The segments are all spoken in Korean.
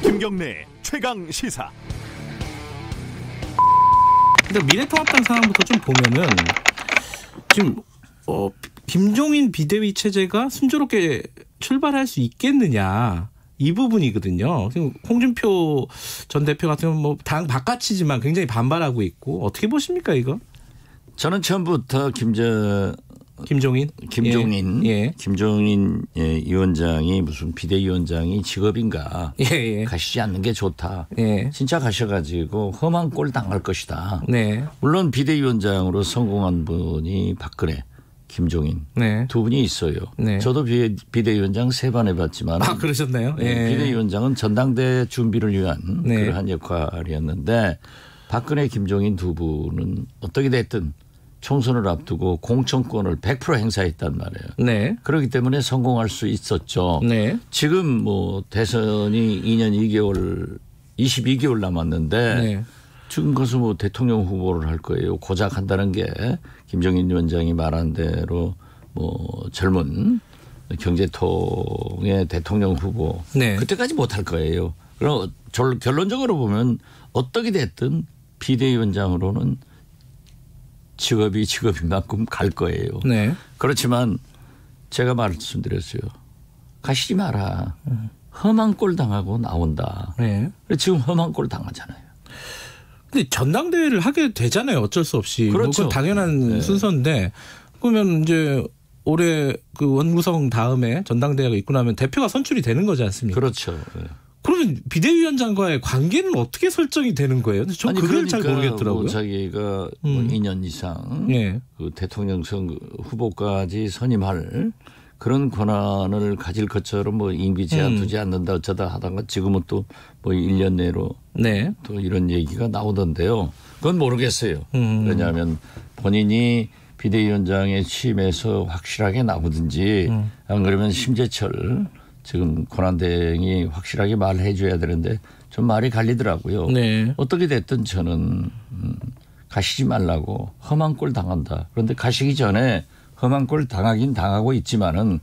김경래 최강 시사. 근데 미래통합당 상황부터 좀 보면은 지금 김종인 비대위 체제가 순조롭게 출발할 수 있겠느냐 이 부분이거든요. 홍준표 전 대표 같은 경우는 뭐 당 바깥이지만 굉장히 반발하고 있고 어떻게 보십니까 이거? 저는 처음부터 김종인 위원장이 무슨 비대위원장이 직업인가 가시지 않는 게 좋다. 진짜 가셔가지고 험한 꼴 당할 것이다. 물론 비대위원장으로 성공한 분이 박근혜, 김종인 두 분이 있어요. 저도 비대위원장 3번 해봤지만 그러셨나요? 비대위원장은 전당대 준비를 위한 그러한 역할이었는데 박근혜, 김종인 두 분은 어떻게 됐든 총선을 앞두고 공천권을 100% 행사했단 말이에요. 그렇기 때문에 성공할 수 있었죠. 지금 뭐 대선이 2년 2개월 22개월 남았는데 지금 가서 뭐 대통령 후보를 할 거예요. 고작 한다는 게 김종인 위원장이 말한 대로 뭐 젊은 경제통의 대통령 후보 그때까지 못할 거예요. 그럼 결론적으로 보면 어떻게 됐든 비대위원장으로는 직업인 만큼 갈 거예요. 그렇지만 제가 말씀드렸어요. 가시지 마라. 험한 꼴 당하고 나온다. 지금 험한 꼴 당하잖아요. 근데 전당대회를 하게 되잖아요. 어쩔 수 없이. 그렇죠. 그건 당연한 순서인데 그러면 이제 올해 그 원구성 다음에 전당대회가 있고 나면 대표가 선출이 되는 거지 않습니까? 그렇죠. 그러면 비대위원장과의 관계는 어떻게 설정이 되는 거예요? 전 그걸 잘 모르겠더라고요. 뭐 자기가 2년 이상 그 대통령 선거 후보까지 선임할 그런 권한을 가질 것처럼 뭐 임기 제한 두지 않는다 어쩌다 하다가 지금은 또 뭐 1년 내로 또 이런 얘기가 나오던데요. 그건 모르겠어요. 왜냐하면 본인이 비대위원장에 취임해서 확실하게 나오든지 안 그러면 심재철 지금 권한대행이 확실하게 말해 줘야 되는데 좀 말이 갈리더라고요. 어떻게 됐든 저는 가시지 말라고 험한 꼴 당한다. 그런데 가시기 전에 험한 꼴 당하긴 당하고 있지만은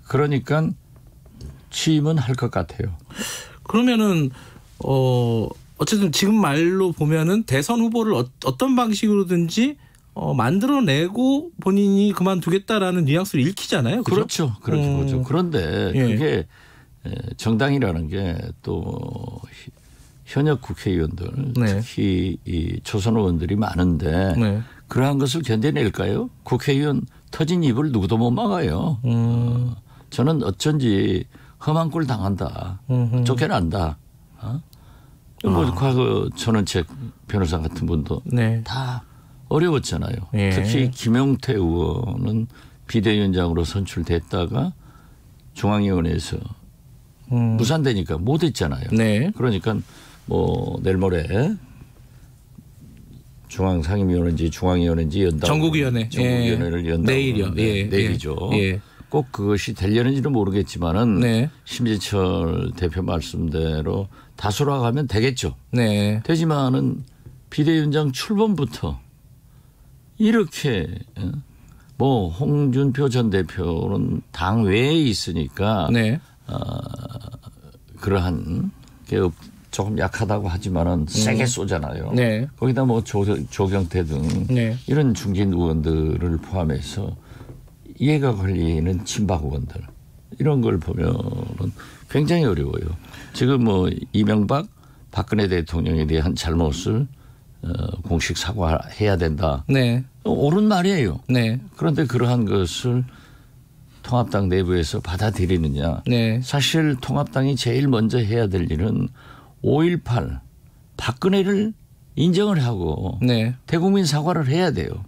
그러니까 취임은 할 것 같아요. 그러면은 어쨌든 지금 말로 보면은 대선 후보를 어떤 방식으로든지 만들어내고 본인이 그만두겠다라는 뉘앙스를 읽히잖아요. 그렇죠. 그렇게 보죠. 그런데 그게 정당이라는 게 또 현역 국회의원들 특히 이 초선 의원들이 많은데 그러한 것을 견뎌낼까요? 국회의원 터진 입을 누구도 못 막아요. 저는 어쩐지 험한 꼴 당한다. 쫓겨난다. 뭐 과거 전원책 변호사 같은 분도 다 어려웠잖아요. 특히 김용태 의원은 비대위원장으로 선출됐다가 중앙위원회에서 무산되니까 못했잖아요. 그러니까 뭐 내일 모레 중앙상임위원회인지 중앙위원회인지 연다. 전국위원회를 연다. 내일이요. 내일이죠. 꼭 그것이 되려는지는 모르겠지만은 심재철 대표 말씀대로 다수라 가면 되겠죠. 되지만은 비대위원장 출범부터 이렇게 뭐 홍준표 전 대표는 당 외에 있으니까 그러한 게 조금 약하다고 하지만은 세게 쏘잖아요. 거기다 뭐 조경태 등 이런 중진 의원들을 포함해서 이해가 걸리는 친박 의원들 이런 걸 보면은 굉장히 어려워요. 지금 뭐 이명박 박근혜 대통령에 대한 잘못을 공식 사과해야 된다. 옳은 말이에요. 그런데 그러한 것을 통합당 내부에서 받아들이느냐. 사실 통합당이 제일 먼저 해야 될 일은 5.18 박근혜를 인정을 하고 대국민 사과를 해야 돼요.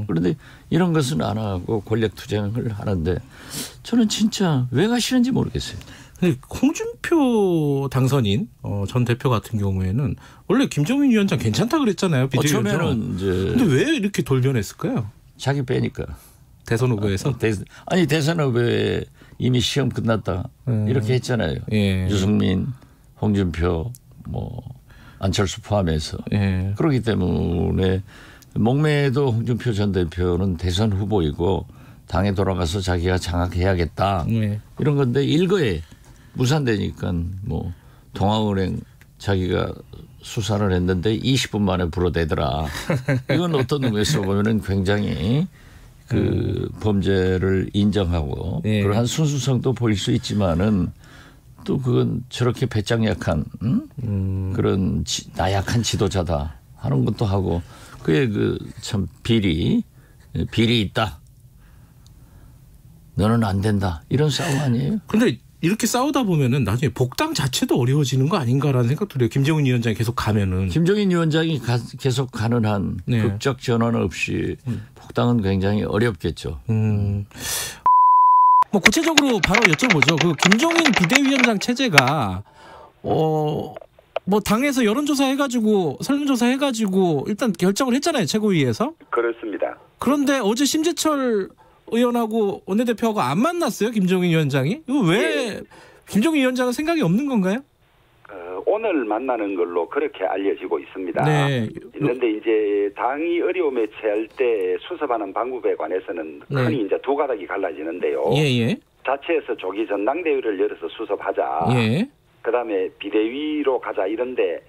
그런데 이런 것은 안 하고 권력 투쟁을 하는데 저는 진짜 왜 가시는지 모르겠어요. 홍준표 당선인 전 대표 같은 경우에는 원래 김종인 위원장 괜찮다 그랬잖아요. 처음에는 근데 왜 이렇게 돌변했을까요? 자기 빼니까. 대선 후보에서? 대선 후보에 이미 시험 끝났다. 이렇게 했잖아요. 유승민, 홍준표, 뭐 안철수 포함해서. 그렇기 때문에 목매도 홍준표 전 대표는 대선 후보이고 당에 돌아가서 자기가 장악해야겠다. 이런 건데 일거에 무산되니까 뭐 동아은행 자기가 수사를 했는데 20분 만에 불어대더라. 이건 어떤 의미에서 보면은 굉장히 그 범죄를 인정하고 예. 그러한 순수성도 보일 수 있지만은 또 그건 저렇게 배짱 약한 그런 나약한 지도자다 하는 것도 하고 그의 그 참 비리 있다. 너는 안 된다. 이런 싸움 아니에요? 근데 이렇게 싸우다 보면은 나중에 복당 자체도 어려워지는 거 아닌가라는 생각도 들어요. 김정인 위원장이 계속 가면은. 김정인 위원장이 계속 가는 한 네. 극적 전환 없이 복당은 굉장히 어렵겠죠. 뭐 구체적으로 바로 여쭤보죠. 그 김종인 비대위원장 체제가 뭐 당에서 여론조사 해가지고 설문조사 해가지고 일단 결정을 했잖아요. 최고위에서. 그렇습니다. 그런데 어제 심재철 의원하고 원내대표하고 안 만났어요. 김종인 위원장이. 이거 왜 김종인 위원장은 생각이 없는 건가요? 오늘 만나는 걸로 그렇게 알려지고 있습니다. 네. 그런데 이제 당이 어려움에 처할 때 수습하는 방법에 관해서는 네. 흔히 이제 두 가닥이 갈라지는데요. 예. 자체에서 조기 전당대회를 열어서 수습하자. 예. 그다음에 비대위로 가자 이런데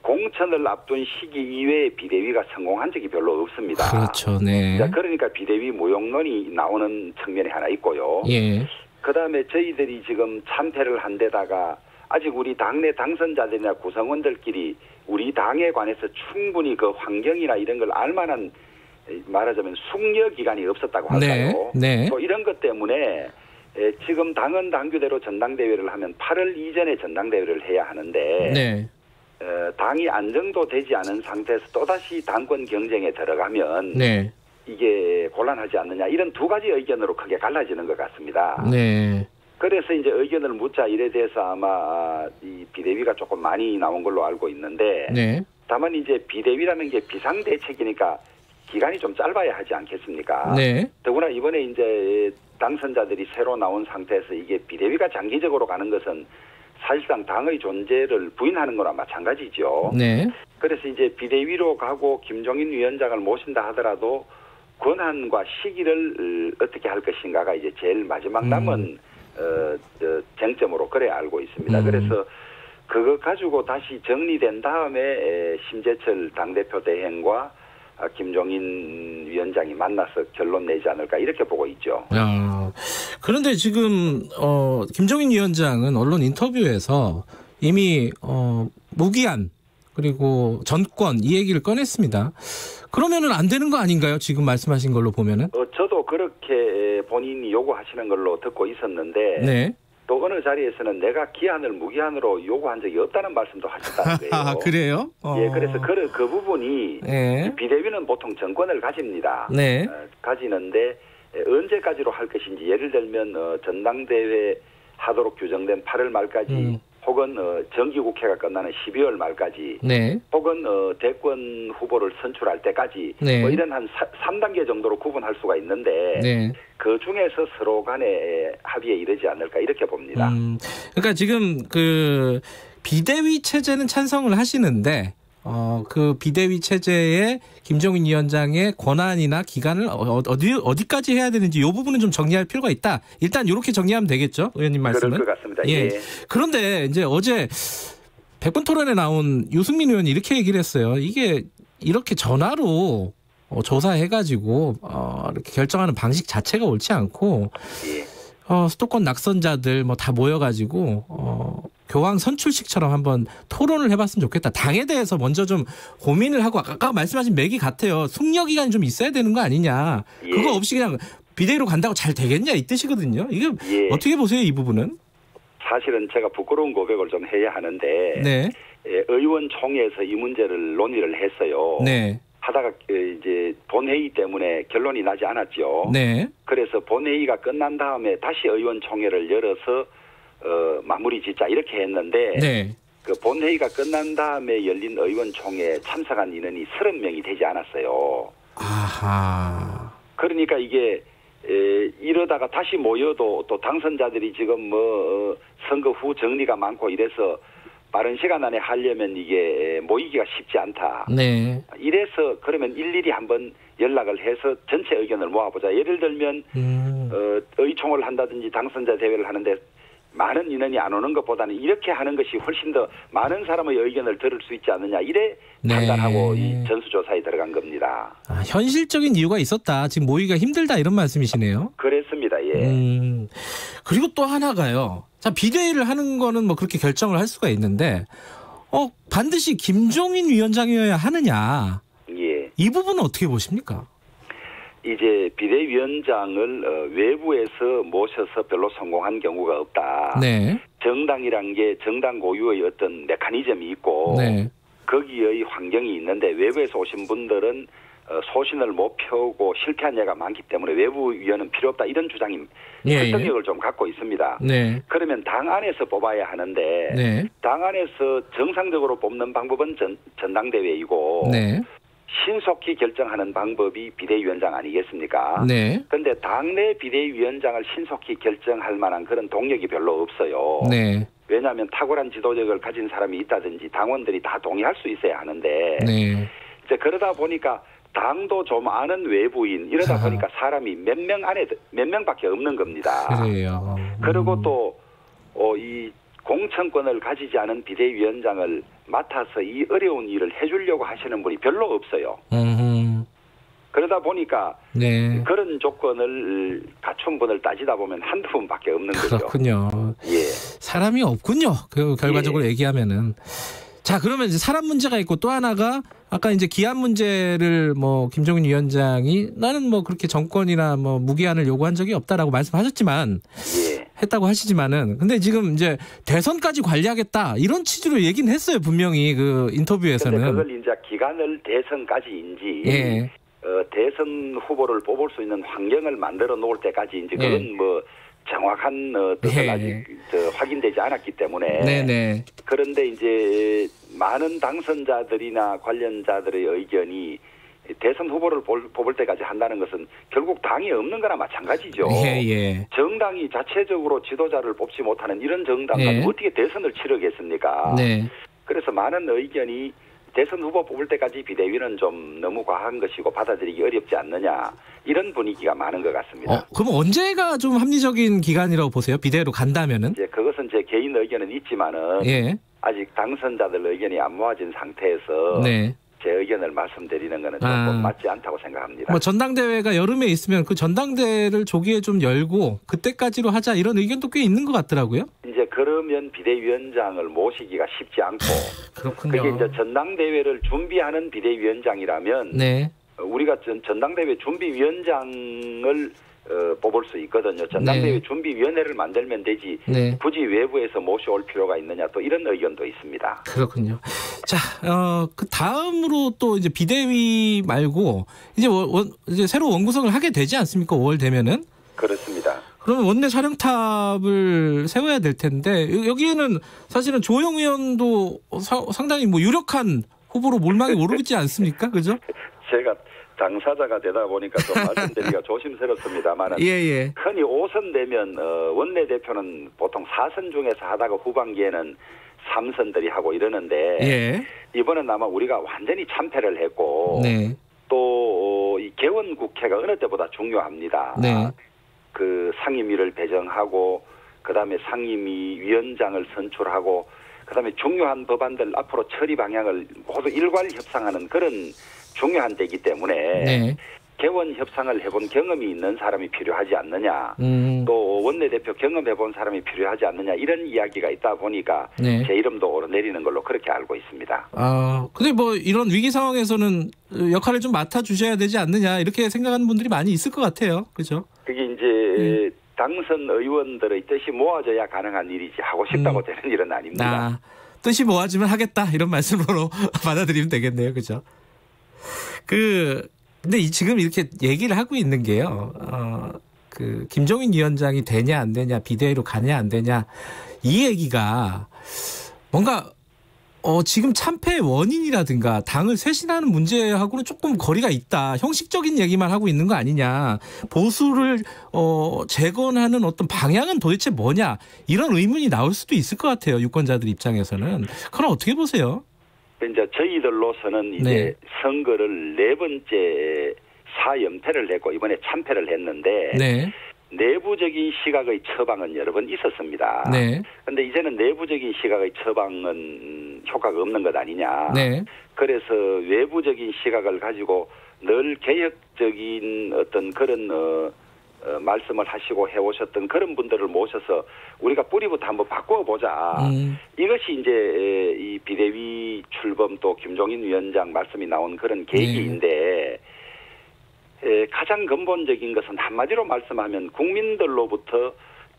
공천을 앞둔 시기 이외에 비대위가 성공한 적이 별로 없습니다. 그렇죠. 네. 그러니까 비대위 무용론이 나오는 측면이 하나 있고요. 예. 그다음에 저희들이 지금 참패를 한 데다가 아직 우리 당내 당선자들이나 구성원들끼리 우리 당에 관해서 충분히 그 환경이나 이런 걸 알만한 말하자면 숙려 기간이 없었다고 할까요? 네. 또 이런 것 때문에 지금 당은 당규대로 전당대회를 하면 8월 이전에 전당대회를 해야 하는데 네. 당이 안정도 되지 않은 상태에서 또다시 당권 경쟁에 들어가면 네. 이게 곤란하지 않느냐 이런 두 가지 의견으로 크게 갈라지는 것 같습니다. 네. 그래서 이제 의견을 묻자 일에 대해서 아마 이 비대위가 조금 많이 나온 걸로 알고 있는데 네. 다만 이제 비대위라는 게 비상대책이니까 기간이 좀 짧아야 하지 않겠습니까? 네. 더구나 이번에 이제 당선자들이 새로 나온 상태에서 이게 비대위가 장기적으로 가는 것은 사실상 당의 존재를 부인하는 거나 마찬가지죠. 네. 그래서 이제 비대위로 가고 김종인 위원장을 모신다 하더라도 권한과 시기를 어떻게 할 것인가가 이제 제일 마지막 남은 쟁점으로 그래 알고 있습니다. 그래서 그거 가지고 다시 정리된 다음에 심재철 당대표 대행과 김종인 위원장이 만나서 결론 내지 않을까 이렇게 보고 있죠. 그런데 지금 김종인 위원장은 언론 인터뷰에서 이미 무기한 그리고 전권 이 얘기를 꺼냈습니다. 그러면은 안 되는 거 아닌가요? 지금 말씀하신 걸로 보면은? 저도 그렇게 본인이 요구하시는 걸로 듣고 있었는데 네. 또 어느 자리에서는 내가 기한을 무기한으로 요구한 적이 없다는 말씀도 하셨다는 거예요. 아, 그래요? 예, 그래서 그 부분이 네. 비대위는 보통 정권을 가집니다. 네. 가지는데 언제까지로 할 것인지 예를 들면 전당대회 하도록 규정된 8월 말까지 혹은 정기국회가 끝나는 12월 말까지 네. 혹은 대권 후보를 선출할 때까지 네. 뭐 이런 한 3단계 정도로 구분할 수가 있는데 네. 그 중에서 서로 간에 합의에 이르지 않을까 이렇게 봅니다. 그러니까 지금 그 비대위 체제는 찬성을 하시는데 그 비대위 체제에 김종인 위원장의 권한이나 기간을 어디까지 해야 되는지 이 부분은 좀 정리할 필요가 있다. 일단 이렇게 정리하면 되겠죠, 의원님 말씀은. 그럴 것 같습니다. 예. 예. 그런데 이제 어제 100분 토론에 나온 유승민 의원이 이렇게 얘기를 했어요. 이게 이렇게 전화로 조사해가지고 이렇게 결정하는 방식 자체가 옳지 않고 수도권 낙선자들 뭐 다 모여가지고 교황 선출식처럼 한번 토론을 해봤으면 좋겠다. 당에 대해서 먼저 좀 고민을 하고 아까 말씀하신 맥이 같아요. 숙려 기간이 좀 있어야 되는 거 아니냐. 예. 그거 없이 그냥 비대위로 간다고 잘 되겠냐 이 뜻이거든요. 이게 어떻게 보세요 이 부분은? 사실은 제가 부끄러운 고백을 좀 해야 하는데 네. 의원총회에서 이 문제를 논의를 했어요. 네. 하다가 이제 본회의 때문에 결론이 나지 않았죠. 네. 그래서 본회의가 끝난 다음에 다시 의원총회를 열어서 마무리 짓자 이렇게 했는데 네. 그 본회의가 끝난 다음에 열린 의원총회에 참석한 인원이 30명이 되지 않았어요. 아하. 그러니까 이게 이러다가 다시 모여도 또 당선자들이 지금 뭐 선거 후 정리가 많고 이래서 빠른 시간 안에 하려면 이게 모이기가 쉽지 않다. 네. 이래서 그러면 일일이 한번 연락을 해서 전체 의견을 모아보자. 예를 들면 의총을 한다든지 당선자 대회를 하는데 많은 인원이 안 오는 것보다는 이렇게 하는 것이 훨씬 더 많은 사람의 의견을 들을 수 있지 않느냐 이래 네. 판단하고 이 전수조사에 들어간 겁니다. 현실적인 이유가 있었다. 지금 모이기가 힘들다 이런 말씀이시네요. 그랬습니다. 예. 그리고 또 하나가요. 자, 비대위를 하는 거는 뭐 그렇게 결정을 할 수가 있는데 반드시 김종인 위원장이어야 하느냐. 예. 이 부분은 어떻게 보십니까? 이제 비대위원장을 외부에서 모셔서 별로 성공한 경우가 없다. 네. 정당이란 게 정당 고유의 어떤 메커니즘이 있고 네. 거기의 환경이 있는데 외부에서 오신 분들은 소신을 못 펴고 실패한 예가 많기 때문에 외부위원은 필요 없다 이런 주장이 설득력을 좀 갖고 있습니다. 네. 그러면 당 안에서 뽑아야 하는데 네. 당 안에서 정상적으로 뽑는 방법은 전당대회이고 네. 신속히 결정하는 방법이 비대위원장 아니겠습니까? 네. 그런데 당내 비대위원장을 신속히 결정할 만한 그런 동력이 별로 없어요. 네. 왜냐하면 탁월한 지도력을 가진 사람이 있다든지 당원들이 다 동의할 수 있어야 하는데 네. 이제 그러다 보니까 당도 좀 아는 외부인 이러다 보니까 사람이 몇 명밖에 없는 겁니다. 그래요. 그리고 또 이 공천권을 가지지 않은 비대위원장을 맡아서 이 어려운 일을 해주려고 하시는 분이 별로 없어요. 그러다 보니까 네. 그런 조건을 갖춘 분을 따지다 보면 한두 분밖에 없는 거죠. 그렇군요. 예. 사람이 없군요. 그 결과적으로 예. 얘기하면은. 자, 그러면 이제 사람 문제가 있고 또 하나가 아까 이제 기한 문제를 뭐 김종인 위원장이 나는 뭐 그렇게 정권이나 뭐 무기한을 요구한 적이 없다라고 말씀하셨지만 예. 했다고 하시지만은 근데 지금 이제 대선까지 관리하겠다 이런 취지로 얘기는 했어요. 분명히 그 인터뷰에서는. 근데 그걸 이제 기간을 대선까지인지 예. 대선 후보를 뽑을 수 있는 환경을 만들어 놓을 때까지 이제 그건 예. 뭐 정확한 뜻은 아직 확인되지 않았기 때문에 네네. 그런데 이제 많은 당선자들이나 관련자들의 의견이 대선 후보를 뽑을 때까지 한다는 것은 결국 당이 없는 거나 마찬가지죠. 예. 정당이 자체적으로 지도자를 뽑지 못하는 이런 정당과 예. 어떻게 대선을 치르겠습니까? 네. 그래서 많은 의견이 대선 후보 뽑을 때까지 비대위는 좀 너무 과한 것이고 받아들이기 어렵지 않느냐 이런 분위기가 많은 것 같습니다. 그럼 언제가 좀 합리적인 기간이라고 보세요? 비대위로 간다면은? 이제 그것은 제 개인 의견은 있지만은 예. 아직 당선자들 의견이 안 모아진 상태에서 네. 제 의견을 말씀드리는 것은 조금 맞지 않다고 생각합니다. 뭐 전당대회가 여름에 있으면 그 전당대회를 조기에 좀 열고 그때까지로 하자 이런 의견도 꽤 있는 것 같더라고요. 이제 그러면 비대위원장을 모시기가 쉽지 않고 그렇군요. 그게 이제 전당대회를 준비하는 비대위원장이라면 네. 우리가 전당대회 준비위원장을 뽑을 수 있거든요. 전당대회 네. 준비위원회를 만들면 되지 네. 굳이 외부에서 모셔올 필요가 있느냐 또 이런 의견도 있습니다. 그렇군요. 자, 그 다음으로 또 이제 비대위 말고 이제 새로 원구성을 하게 되지 않습니까? 5월 되면은. 그렇습니다. 그러면 원내 촬영탑을 세워야 될 텐데 여기에는 사실은 조영 의원도 상당히 뭐 유력한 후보로 몰망이 오르지 않습니까? 그죠? 제가 당사자가 되다 보니까 좀 말씀드리기가 조심스럽습니다만 예. 흔히 5선 되면 원내대표는 보통 4선 중에서 하다가 후반기에는 3선들이 하고 이러는데 예. 이번엔 아마 우리가 완전히 참패를 했고 네. 또 이 개원국회가 어느 때보다 중요합니다. 네. 그 상임위를 배정하고 그다음에 상임위 위원장을 선출하고 그다음에 중요한 법안들 앞으로 처리 방향을 모두 일괄 협상하는 그런 중요한 때이기 때문에 네. 개원 협상을 해본 경험이 있는 사람이 필요하지 않느냐 또 원내대표 경험해본 사람이 필요하지 않느냐 이런 이야기가 있다 보니까 네. 제 이름도 오르내리는 걸로 그렇게 알고 있습니다. 근데 뭐 이런 위기 상황에서는 역할을 좀 맡아주셔야 되지 않느냐 이렇게 생각하는 분들이 많이 있을 것 같아요. 그죠? 그게 이제 당선 의원들의 뜻이 모아져야 가능한 일이지 하고 싶다고 되는 일은 아닙니다. 뜻이 모아지면 하겠다 이런 말씀으로 받아들이면 되겠네요. 그죠? 근데 지금 이렇게 얘기를 하고 있는 게요. 그 김종인 위원장이 되냐 안 되냐 비대위로 가냐 안 되냐 이 얘기가 뭔가 지금 참패의 원인이라든가 당을 쇄신하는 문제하고는 조금 거리가 있다. 형식적인 얘기만 하고 있는 거 아니냐. 보수를 재건하는 어떤 방향은 도대체 뭐냐. 이런 의문이 나올 수도 있을 것 같아요. 유권자들 입장에서는. 그럼 어떻게 보세요? 이제 저희들로서는 이제 네. 선거를 4번째 4연패를 했고 이번에 참패를 했는데 네. 내부적인 시각의 처방은 여러 번 있었습니다. 네. 그런데 이제는 내부적인 시각의 처방은 효과가 없는 것 아니냐. 네. 그래서 외부적인 시각을 가지고 늘 개혁적인 어떤 그런 말씀을 하시고 해오셨던 그런 분들을 모셔서 우리가 뿌리부터 한번 바꿔보자. 이것이 이제 이 비대위 출범 또 김종인 위원장 말씀이 나온 그런 계기인데 가장 근본적인 것은 한마디로 말씀하면 국민들로부터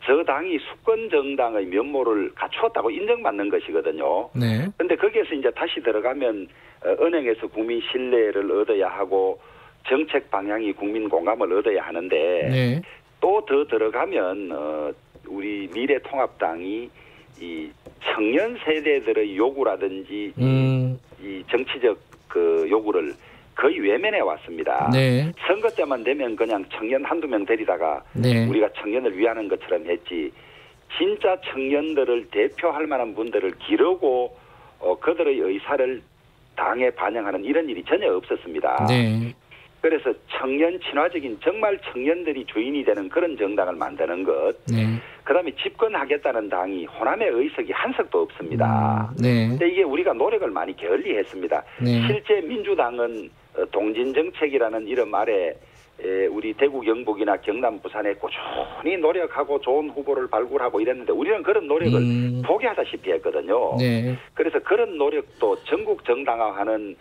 저 당이 수권 정당의 면모를 갖추었다고 인정받는 것이거든요. 그런데 네. 거기에서 이제 다시 들어가면 은행에서 국민 신뢰를 얻어야 하고 정책 방향이 국민 공감을 얻어야 하는데 네. 또 더 들어가면 우리 미래통합당이 이 청년 세대들의 요구라든지 이 정치적 그 요구를 거의 외면해 왔습니다. 네. 선거 때만 되면 그냥 청년 한두 명 데리다가 네. 우리가 청년을 위하는 것처럼 했지 진짜 청년들을 대표할 만한 분들을 기르고 그들의 의사를 당에 반영하는 이런 일이 전혀 없었습니다. 네. 그래서 청년 친화적인 정말 청년들이 주인이 되는 그런 정당을 만드는 것. 네. 그다음에 집권하겠다는 당이 호남의 의석이 한 석도 없습니다. 네. 근데 이게 우리가 노력을 많이 게을리했습니다. 네. 실제 민주당은 동진 정책이라는 이름 아래 우리 대구 경북이나 경남 부산에 꾸준히 노력하고 좋은 후보를 발굴하고 이랬는데 우리는 그런 노력을 포기하다시피 했거든요. 네. 그래서 그런 노력도 전국 정당화하는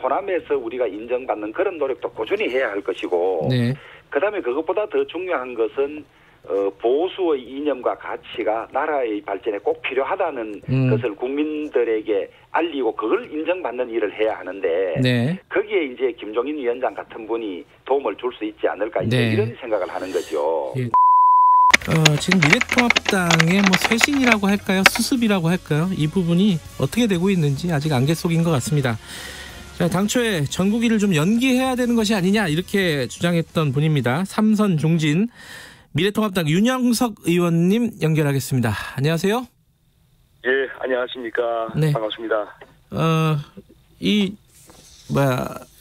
호남에서 우리가 인정받는 그런 노력도 꾸준히 해야 할 것이고 네. 그다음에 그것보다 더 중요한 것은 보수의 이념과 가치가 나라의 발전에 꼭 필요하다는 것을 국민들에게 알리고 그걸 인정받는 일을 해야 하는데 네. 거기에 이제 김종인 위원장 같은 분이 도움을 줄 수 있지 않을까 이제 네. 이런 생각을 하는 거죠. 예. 지금 미래통합당의 뭐 쇄신이라고 할까요? 수습이라고 할까요? 이 부분이 어떻게 되고 있는지 아직 안개 속인 것 같습니다. 자, 당초에 전국일을 좀 연기해야 되는 것이 아니냐 이렇게 주장했던 분입니다. 삼선 중진 미래통합당 윤영석 의원님 연결하겠습니다. 안녕하세요. 예, 안녕하십니까. 네. 반갑습니다.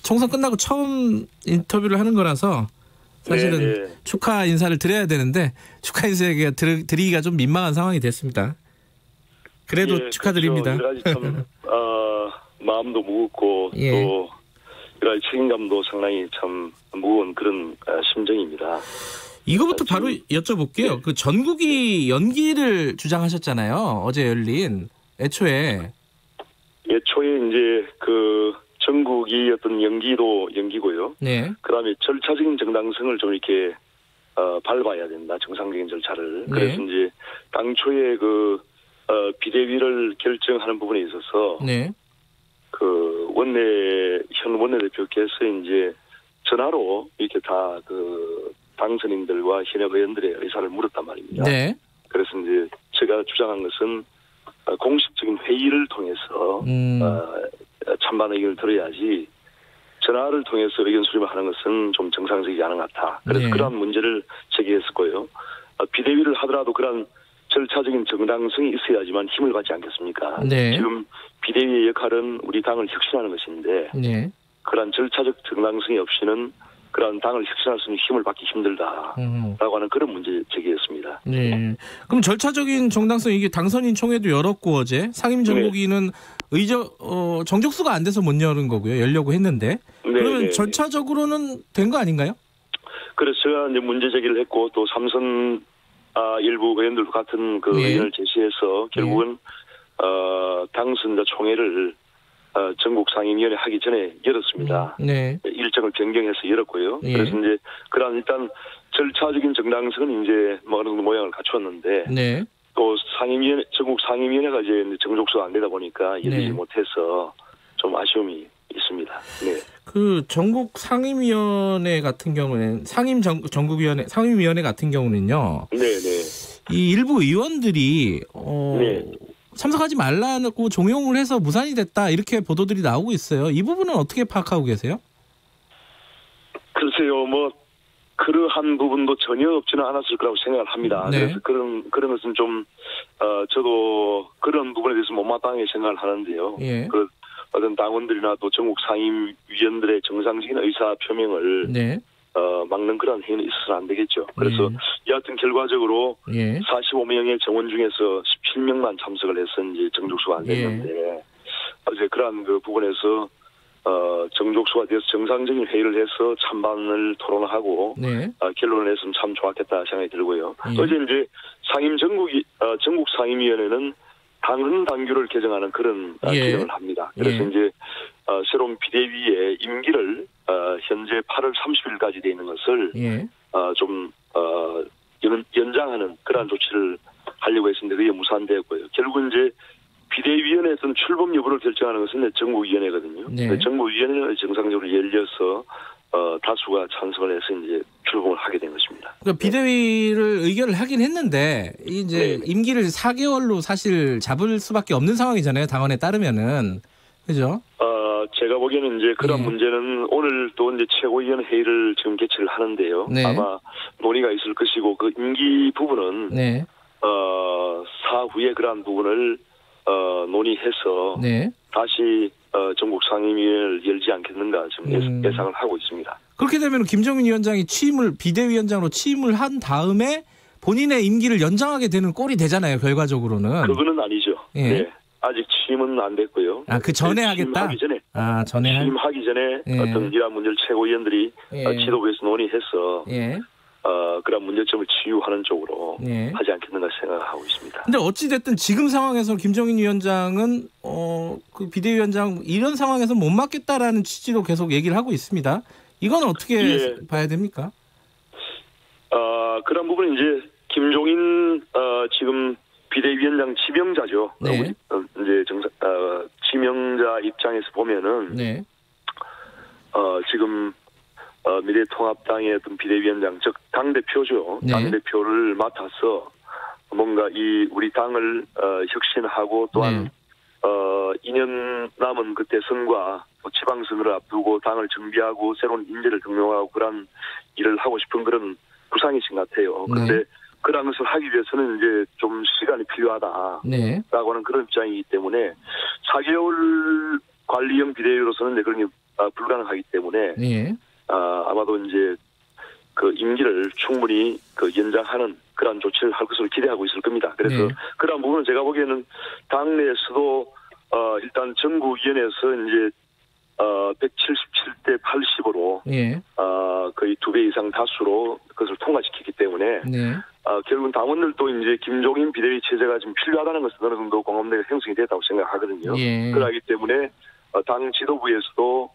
총선 끝나고 처음 인터뷰를 하는 거라서 사실은 네. 축하 인사를 드려야 되는데 축하 인사가 드리기가 좀 민망한 상황이 됐습니다. 그래도 예, 축하드립니다. 그렇죠. 여러 가지 참 마음도 무겁고 예. 또 여러 가지 책임감도 상당히 참 무거운 그런 심정입니다. 이거부터 바로 여쭤볼게요. 네. 그 전국이 연기를 주장하셨잖아요. 어제 열린 애초에 이제 그 전국이 어떤 연기도 연기고요. 네. 그다음에 절차적인 정당성을 좀 이렇게 밟아야 된다. 정상적인 절차를. 네. 그래서 이제 당초에 그 비대위를 결정하는 부분에 있어서 네. 그 현 원내대표께서 이제 전화로 이렇게 다 그 당선인들과 현역 의원들의 의사를 물었단 말입니다. 네. 그래서 이제 제가 주장한 것은 공식적인 회의를 통해서 찬반 의견을 들어야지 전화를 통해서 의견 수렴을 하는 것은 좀 정상적이지 않은 것 같다. 그래서 네. 그러한 문제를 제기했었고요. 비대위를 하더라도 그런 절차적인 정당성이 있어야지만 힘을 받지 않겠습니까? 네. 지금 비대위의 역할은 우리 당을 혁신하는 것인데 네. 그러한 절차적 정당성이 없이는 그런 당을 혁신할 수 있는 힘을 받기 힘들다라고 하는 그런 문제 제기했습니다. 네. 그럼 절차적인 정당성 이게 당선인 총회도 열었고 어제 상임 정국위는 정족수가 안 돼서 못 열은 거고요. 열려고 했는데 그러면 절차적으로는 된 거 아닌가요? 그래서 제가 이제 문제 제기를 했고 또 삼선 일부 의원들도 같은 그 의견을 제시해서 결국은 당선자 총회를 전국 상임위원회 하기 전에 열었습니다. 네. 일정을 변경해서 열었고요. 예. 그래서 이제 그런 일단 절차적인 정당성은 이제 뭐 어느 정도 모양을 갖추었는데 네. 또 전국 상임위원회가 이제 정족수가 안 되다 보니까 열리지 못해서 좀 아쉬움이 있습니다. 네. 그 전국 상임위원회 같은 경우는 상임위원회 같은 경우는요. 네네. 이 일부 의원들이 참석하지 말라고 종용을 해서 무산이 됐다 이렇게 보도들이 나오고 있어요. 이 부분은 어떻게 파악하고 계세요? 글쎄요, 뭐 그러한 부분도 전혀 없지는 않았을 거라고 생각을 합니다. 네. 그래서 그런 것은 좀 저도 그런 부분에 대해서 못마땅하게 생각을 하는데요. 예. 그 어떤 당원들이나 또 전국 상임위원들의 정상적인 의사 표명을 막는 그런 행위는 있어서는 안 되겠죠. 그래서 여하튼 결과적으로 45명의 정원 중에서 17명만 참석을 해서 이제 정족수가 안 됐는데 어제 그러한 그 부분에서 정족수가 돼서 정상적인 회의를 해서 찬반을 토론하고 결론을 냈으면 참 좋았겠다 생각이 들고요. 어제 이제 전국 상임위원회는 당헌 당규를 개정하는 그런 기능을 합니다. 그래서 이제 새로운 비대위의 임기를 현재 8월 30일까지 돼 있는 것을 좀 연장하는 그러한 조치를 하려고 했습니다. 그게 무산되었고요. 결국 이제 비대위원회 어떤 출범 여부를 결정하는 것은 정부위원회거든요. 정부위원회는 정상적으로 열려서 다수가 찬성을 해서 이제 출범을 하게 된 것입니다. 그러니까 비대위를 의결을 하긴 했는데 이제 임기를 4개월로 사실 잡을 수밖에 없는 상황이잖아요. 당헌에 따르면은 그죠? 제가 보기에는 이제 그런 문제는 오늘 또 이제 최고위원 회의를 지금 개최를 하는데요. 아마 논의가 있을 것이고 그 임기 부분은 사후에 그러한 부분을 논의해서 다시 전국 상임위를 열지 않겠는가 지금 예상을 하고 있습니다. 그렇게 되면 김종인 위원장이 비대위원장으로 취임을 한 다음에 본인의 임기를 연장하게 되는 꼴이 되잖아요. 결과적으로는. 그거는 아니죠. 아직 취임은 안 됐고요. 그 전에 하겠다? 취임하기 전에. 전에 취임하기 전에 어떤 이러한 문제를 최고위원들이 지도부에서 논의해서 그런 문제점을 치유하는 쪽으로 하지 않겠는가 생각하고 있습니다. 근데 어찌됐든 지금 상황에서 김종인 위원장은 그 비대위원장 이런 상황에서 못 맡겠다라는 취지로 계속 얘기를 하고 있습니다. 이건 어떻게 봐야 됩니까? 그런 부분은 이제 김종인 지금 비대위원장 지명자죠. 이제 지명자 입장에서 보면은 지금 미래통합당의 어떤 비대위원장 즉 당대표죠. 당대표를 맡아서 뭔가 이 우리 당을 혁신하고 또한 2년 남은 그 대선과 지방선거를 앞두고 당을 정비하고 새로운 인재를 등용하고 그런 일을 하고 싶은 그런 구상이신 것 같아요. 그런데 그런 것을 하기 위해서는 이제 좀 시간이 필요하다라고 하는 그런 입장이기 때문에 4개월 관리형 비대위로서는 그런 게 불가능하기 때문에 아마도 이제 그 임기를 충분히 그 연장하는 그런 조치를 할 것으로 기대하고 있을 겁니다. 그래서 그런 부분은 제가 보기에는 당내에서도 일단 정부위원회에서 이제 177대 80으로 거의 2배 이상 다수로 그것을 통과시키기 때문에 결국은 당원들도 이제 김종인 비대위 체제가 좀 필요하다는 것은 어느 정도 공감대가 형성이 됐다고 생각하거든요. 그러기 때문에 당 지도부에서도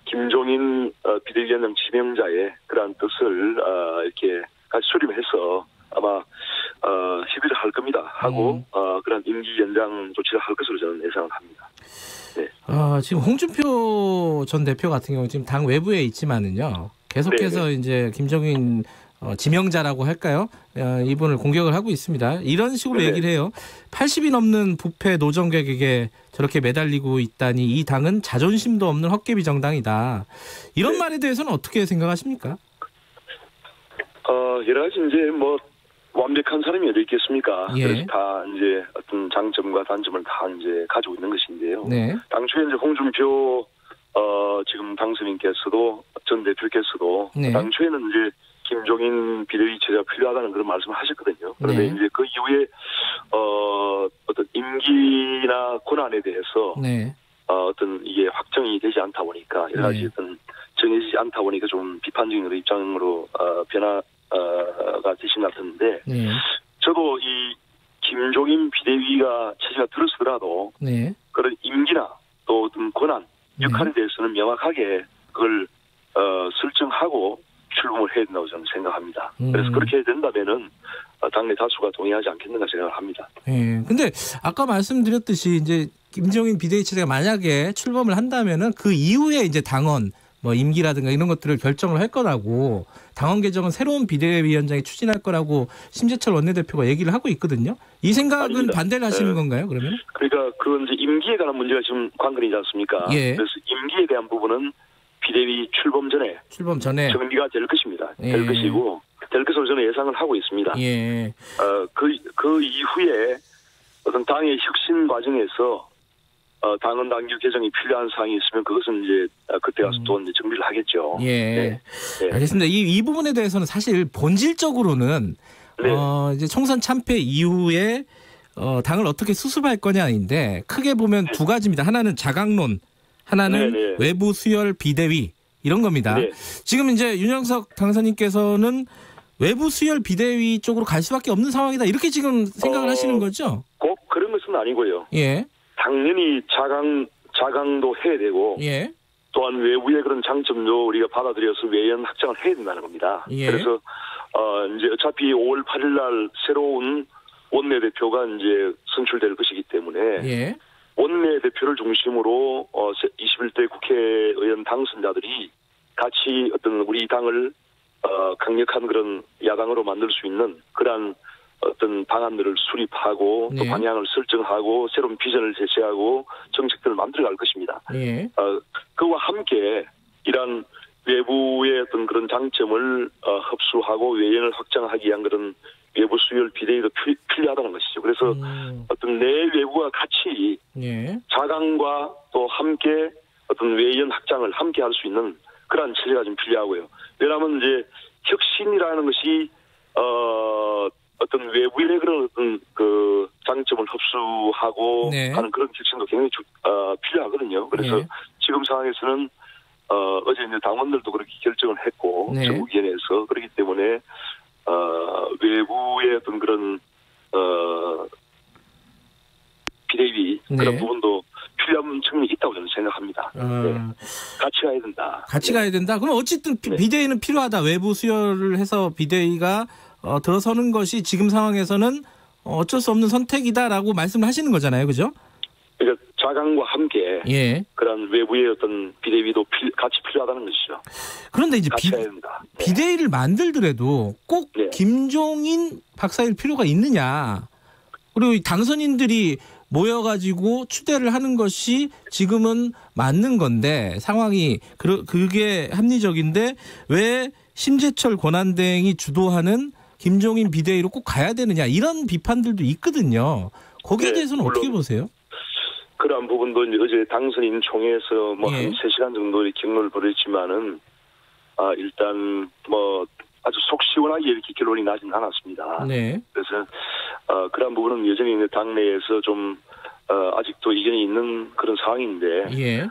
김종인 비대위원장 지명자의 그러한 뜻을 이렇게 같이 수립해서 아마 협의를 할 겁니다. 하고 그런 임기 연장 조치를 할 것으로 저는 예상을 합니다. 지금 홍준표 전 대표 같은 경우 지금 당 외부에 있지만은요. 계속해서 이제 김종인 지명자라고 할까요? 이분을 공격을 하고 있습니다. 이런 식으로 얘기를 해요. 80이 넘는 부패 노정객에게 저렇게 매달리고 있다니 이 당은 자존심도 없는 헛개비 정당이다. 이런 말에 대해서는 어떻게 생각하십니까? 여러 가지 이제 뭐 완벽한 사람이 어디 있겠습니까? 그래서 다 이제 어떤 장점과 단점을 다 이제 가지고 있는 것인데요. 당초에 이제 홍준표 지금 당선인께서도 전 대표께서도 당초에는 이제 김종인 비대위 체제가 필요하다는 그런 말씀을 하셨거든요. 그런데 이제 그 이후에 어떤 임기나 권한에 대해서 어떤 이게 확정이 되지 않다 보니까 여러 가지 어떤 정해지지 않다 보니까 좀 비판적인 입장으로 변화가 되신 것 같은데 저도 이 김종인 비대위가 체제가 들어서더라도 그런 임기나 또 어떤 권한 역할에 대해서는 명확하게 그걸 설정하고 출범을 해야 된다고 저는 생각합니다. 그래서 그렇게 된다면은 당내 다수가 동의하지 않겠는가 생각을 합니다. 근데 아까 말씀드렸듯이 이제 김종인 비대위 체제가 만약에 출범을 한다면은 그 이후에 이제 당원 뭐 임기라든가 이런 것들을 결정을 할 거라고 당원 개정은 새로운 비대위원장이 추진할 거라고 심재철 원내대표가 얘기를 하고 있거든요. 이 생각은 아닙니다. 반대를 하시는 건가요? 그러면? 그러니까 그 이제 임기에 관한 문제가 지금 관건이지 않습니까? 그래서 임기에 대한 부분은 비대위 출범 전에 정리가 될 것입니다. 될 것이고 될 것으로 저는 예상을 하고 있습니다. 그 이후에 어떤 당의 혁신 과정에서 당헌 당규 개정이 필요한 사항이 있으면 그것은 이제 그때 가서 또 이제 정비를 하겠죠. 예. 네. 알겠습니다. 이 부분에 대해서는 사실 본질적으로는 네. 이제 총선 참패 이후에 당을 어떻게 수습할 거냐인데 크게 보면 두 가지입니다. 하나는 자강론, 하나는 네네. 외부 수혈 비대위 이런 겁니다. 네. 지금 이제 윤영석 당선인께서는 외부 수혈 비대위 쪽으로 갈 수밖에 없는 상황이다. 이렇게 지금 생각을 하시는 거죠? 꼭 그런 것은 아니고요. 예. 당연히 자강도 해야 되고 예. 또한 외부의 그런 장점도 우리가 받아들여서 외연 확장을 해야 된다는 겁니다. 예. 그래서 이제 어차피 5월 8일 날 새로운 원내대표가 이제 선출될 것이기 때문에 예. 원내대표를 중심으로 21대 국회의원 당선자들이 같이 어떤 우리 당을 강력한 그런 야당으로 만들 수 있는 그러한 어떤 방안들을 수립하고 네. 또 방향을 설정하고 새로운 비전을 제시하고 정책들을 만들어갈 것입니다. 네. 그와 함께 이러한 외부의 어떤 그런 장점을 흡수하고 외연을 확장하기 위한 그런 외부 수혈 비대위도 필요하다는 것이죠. 그래서 어떤 내외부가 같이 네. 자강과 또 함께 어떤 외연 확장을 함께 할 수 있는 그러한 체제가 좀 필요하고요. 왜냐하면 이제 혁신이라는 것이 어떤 외부의 그런 어떤 그 장점을 흡수하고 네. 하는 그런 혁신도 굉장히 필요하거든요. 그래서 네. 지금 상황에서는 어제 이제 당원들도 그렇게 결정을 했고 네. 전국위원회에서 그렇기 때문에 외부의 어떤 그런 비대위 네. 그런 부분도 필요한 측면이 있다고 저는 생각합니다. 네. 같이 가야 된다. 같이 가야 된다. 그럼 어쨌든 비대위는 필요하다. 외부 수혈을 해서 비대위가 들어서는 것이 지금 상황에서는 어쩔 수 없는 선택이다라고 말씀을 하시는 거잖아요. 그죠? 그러니까 자강과 함께 예. 그런 외부의 어떤 비대위도 같이 필요하다는 것이죠. 그런데 이제 같이 가야 된다. 네. 비대위를 만들더라도 꼭 네. 김종인 박사일 필요가 있느냐. 그리고 당선인들이 모여가지고 추대를 하는 것이 지금은 맞는 건데 상황이 그게 합리적인데 왜 심재철 권한대행이 주도하는 김종인 비대위로 꼭 가야 되느냐 이런 비판들도 있거든요. 거기에 네, 대해서는 어떻게 보세요? 그러한 부분도 이제 어제 당선인 총회에서 뭐 한 3시간 정도 경론을 벌였지만은 일단 뭐 아주 속 시원하게 이렇게 결론이 나진 않았습니다. 네. 그래서 그러한 부분은 여전히 당내에서 좀 아직도 이견이 있는 그런 상황인데 예.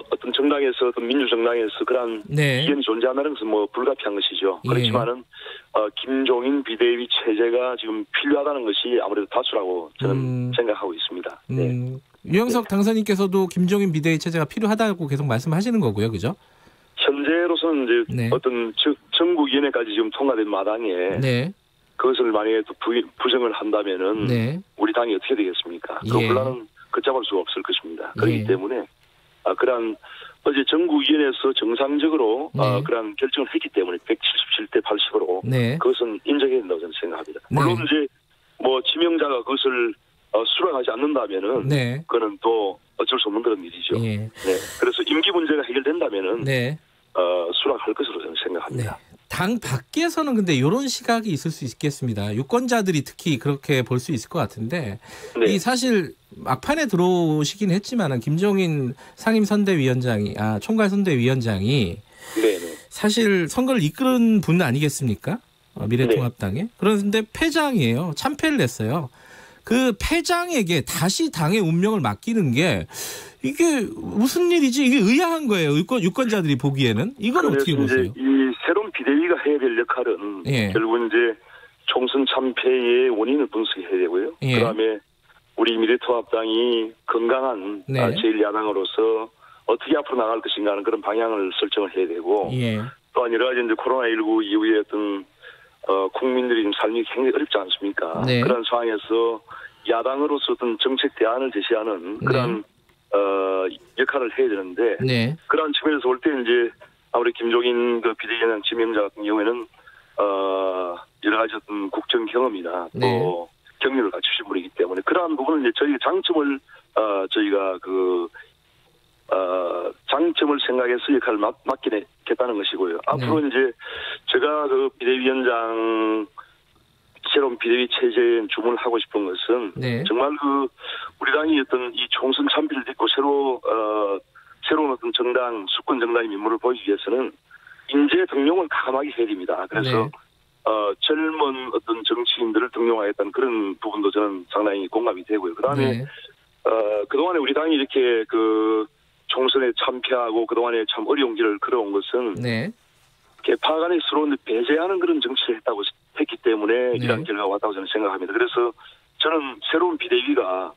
어떤 정당에서 어떤 민주정당에서 그러한 네. 이견이 존재한다는 것은 뭐 불가피한 것이죠. 그렇지만은 김종인 비대위 체제가 지금 필요하다는 것이 아무래도 다수라고 저는 생각하고 있습니다. 네. 유영석 네. 당선인께서도 김종인 비대위 체제가 필요하다고 계속 말씀하시는 거고요, 그죠? 현재로서는 이제 네. 어떤 전국위원회까지 지금 통과된 마당에 네. 그것을 만약에 또 부정을 한다면은 네. 우리 당이 어떻게 되겠습니까? 그 예. 혼란은 걷잡을 수가 없을 것입니다. 그렇기 때문에 그러한 어제 전국위원회에서 정상적으로 네. 그러한 결정을 했기 때문에 177대 80으로 네. 그것은 인정해야 된다고 저는 생각합니다. 네. 물론 이제 뭐 지명자가 그것을 수락하지 않는다면은 네. 그거는 또 어쩔 수 없는 그런 일이죠. 예. 네. 그래서 임기 문제가 해결된다면은 네. 수락할 것으로 저는 생각합니다. 네. 당 밖에서는 근데 이런 시각이 있을 수 있겠습니다. 유권자들이 특히 그렇게 볼 수 있을 것 같은데 네. 이 사실 막판에 들어오시긴 했지만은 김종인 상임선대위원장이 총괄선대위원장이 네. 사실 선거를 이끄는 분 아니겠습니까? 미래통합당에. 네. 그런데 패장이에요. 참패를 냈어요. 그 패장에게 다시 당의 운명을 맡기는 게 이게 무슨 일이지? 이게 의아한 거예요. 유권자들이 보기에는. 이건 어떻게 보세요? 이제 이 새로운 비대위가 해야 될 역할은 예. 결국 이제 총선 참패의 원인을 분석해야 되고요. 예. 그다음에 우리 미래통합당이 건강한 네. 제1야당으로서 어떻게 앞으로 나갈 것인가 하는 그런 방향을 설정을 해야 되고 예. 또한 여러 가지 이제 코로나19 이후에 어떤 국민들이 좀 삶이 굉장히 어렵지 않습니까? 네. 그런 상황에서 야당으로서 어떤 정책 대안을 제시하는 그런 역할을 해야 되는데 네. 그런 측면에서 볼 때 이제 아무래도 김종인 그 비대위원장 지명자 같은 경우에는 여러 가지 어떤 국정 경험이나 또 네. 경륜을 갖추신 분이기 때문에 그러한 부분은 이제 저희 장점을 저희가 장점을 생각해서 역할을 맡기겠다는 것이고요. 앞으로 이제 제가 그 비대위원장 새로운 비대위 체제에 주문을 하고 싶은 것은 네. 정말 우리 당이 어떤 이 총선 참패를 딛고 새로운 어떤 정당, 수권 정당의 면모를 보이기 위해서는 인재 등용을 과감하게 해야 됩니다. 그래서 네. 젊은 어떤 정치인들을 등용하겠다는 그런 부분도 저는 상당히 공감이 되고요. 그다음에 네. 그동안에 우리 당이 이렇게 총선에 참패하고 그동안에 참 어려운 길을 걸어온 것은 네. 개파 간에 서로 배제하는 그런 정치를 했기 때문에 네. 이런 결과가 왔다고 저는 생각합니다. 그래서 저는 새로운 비대위가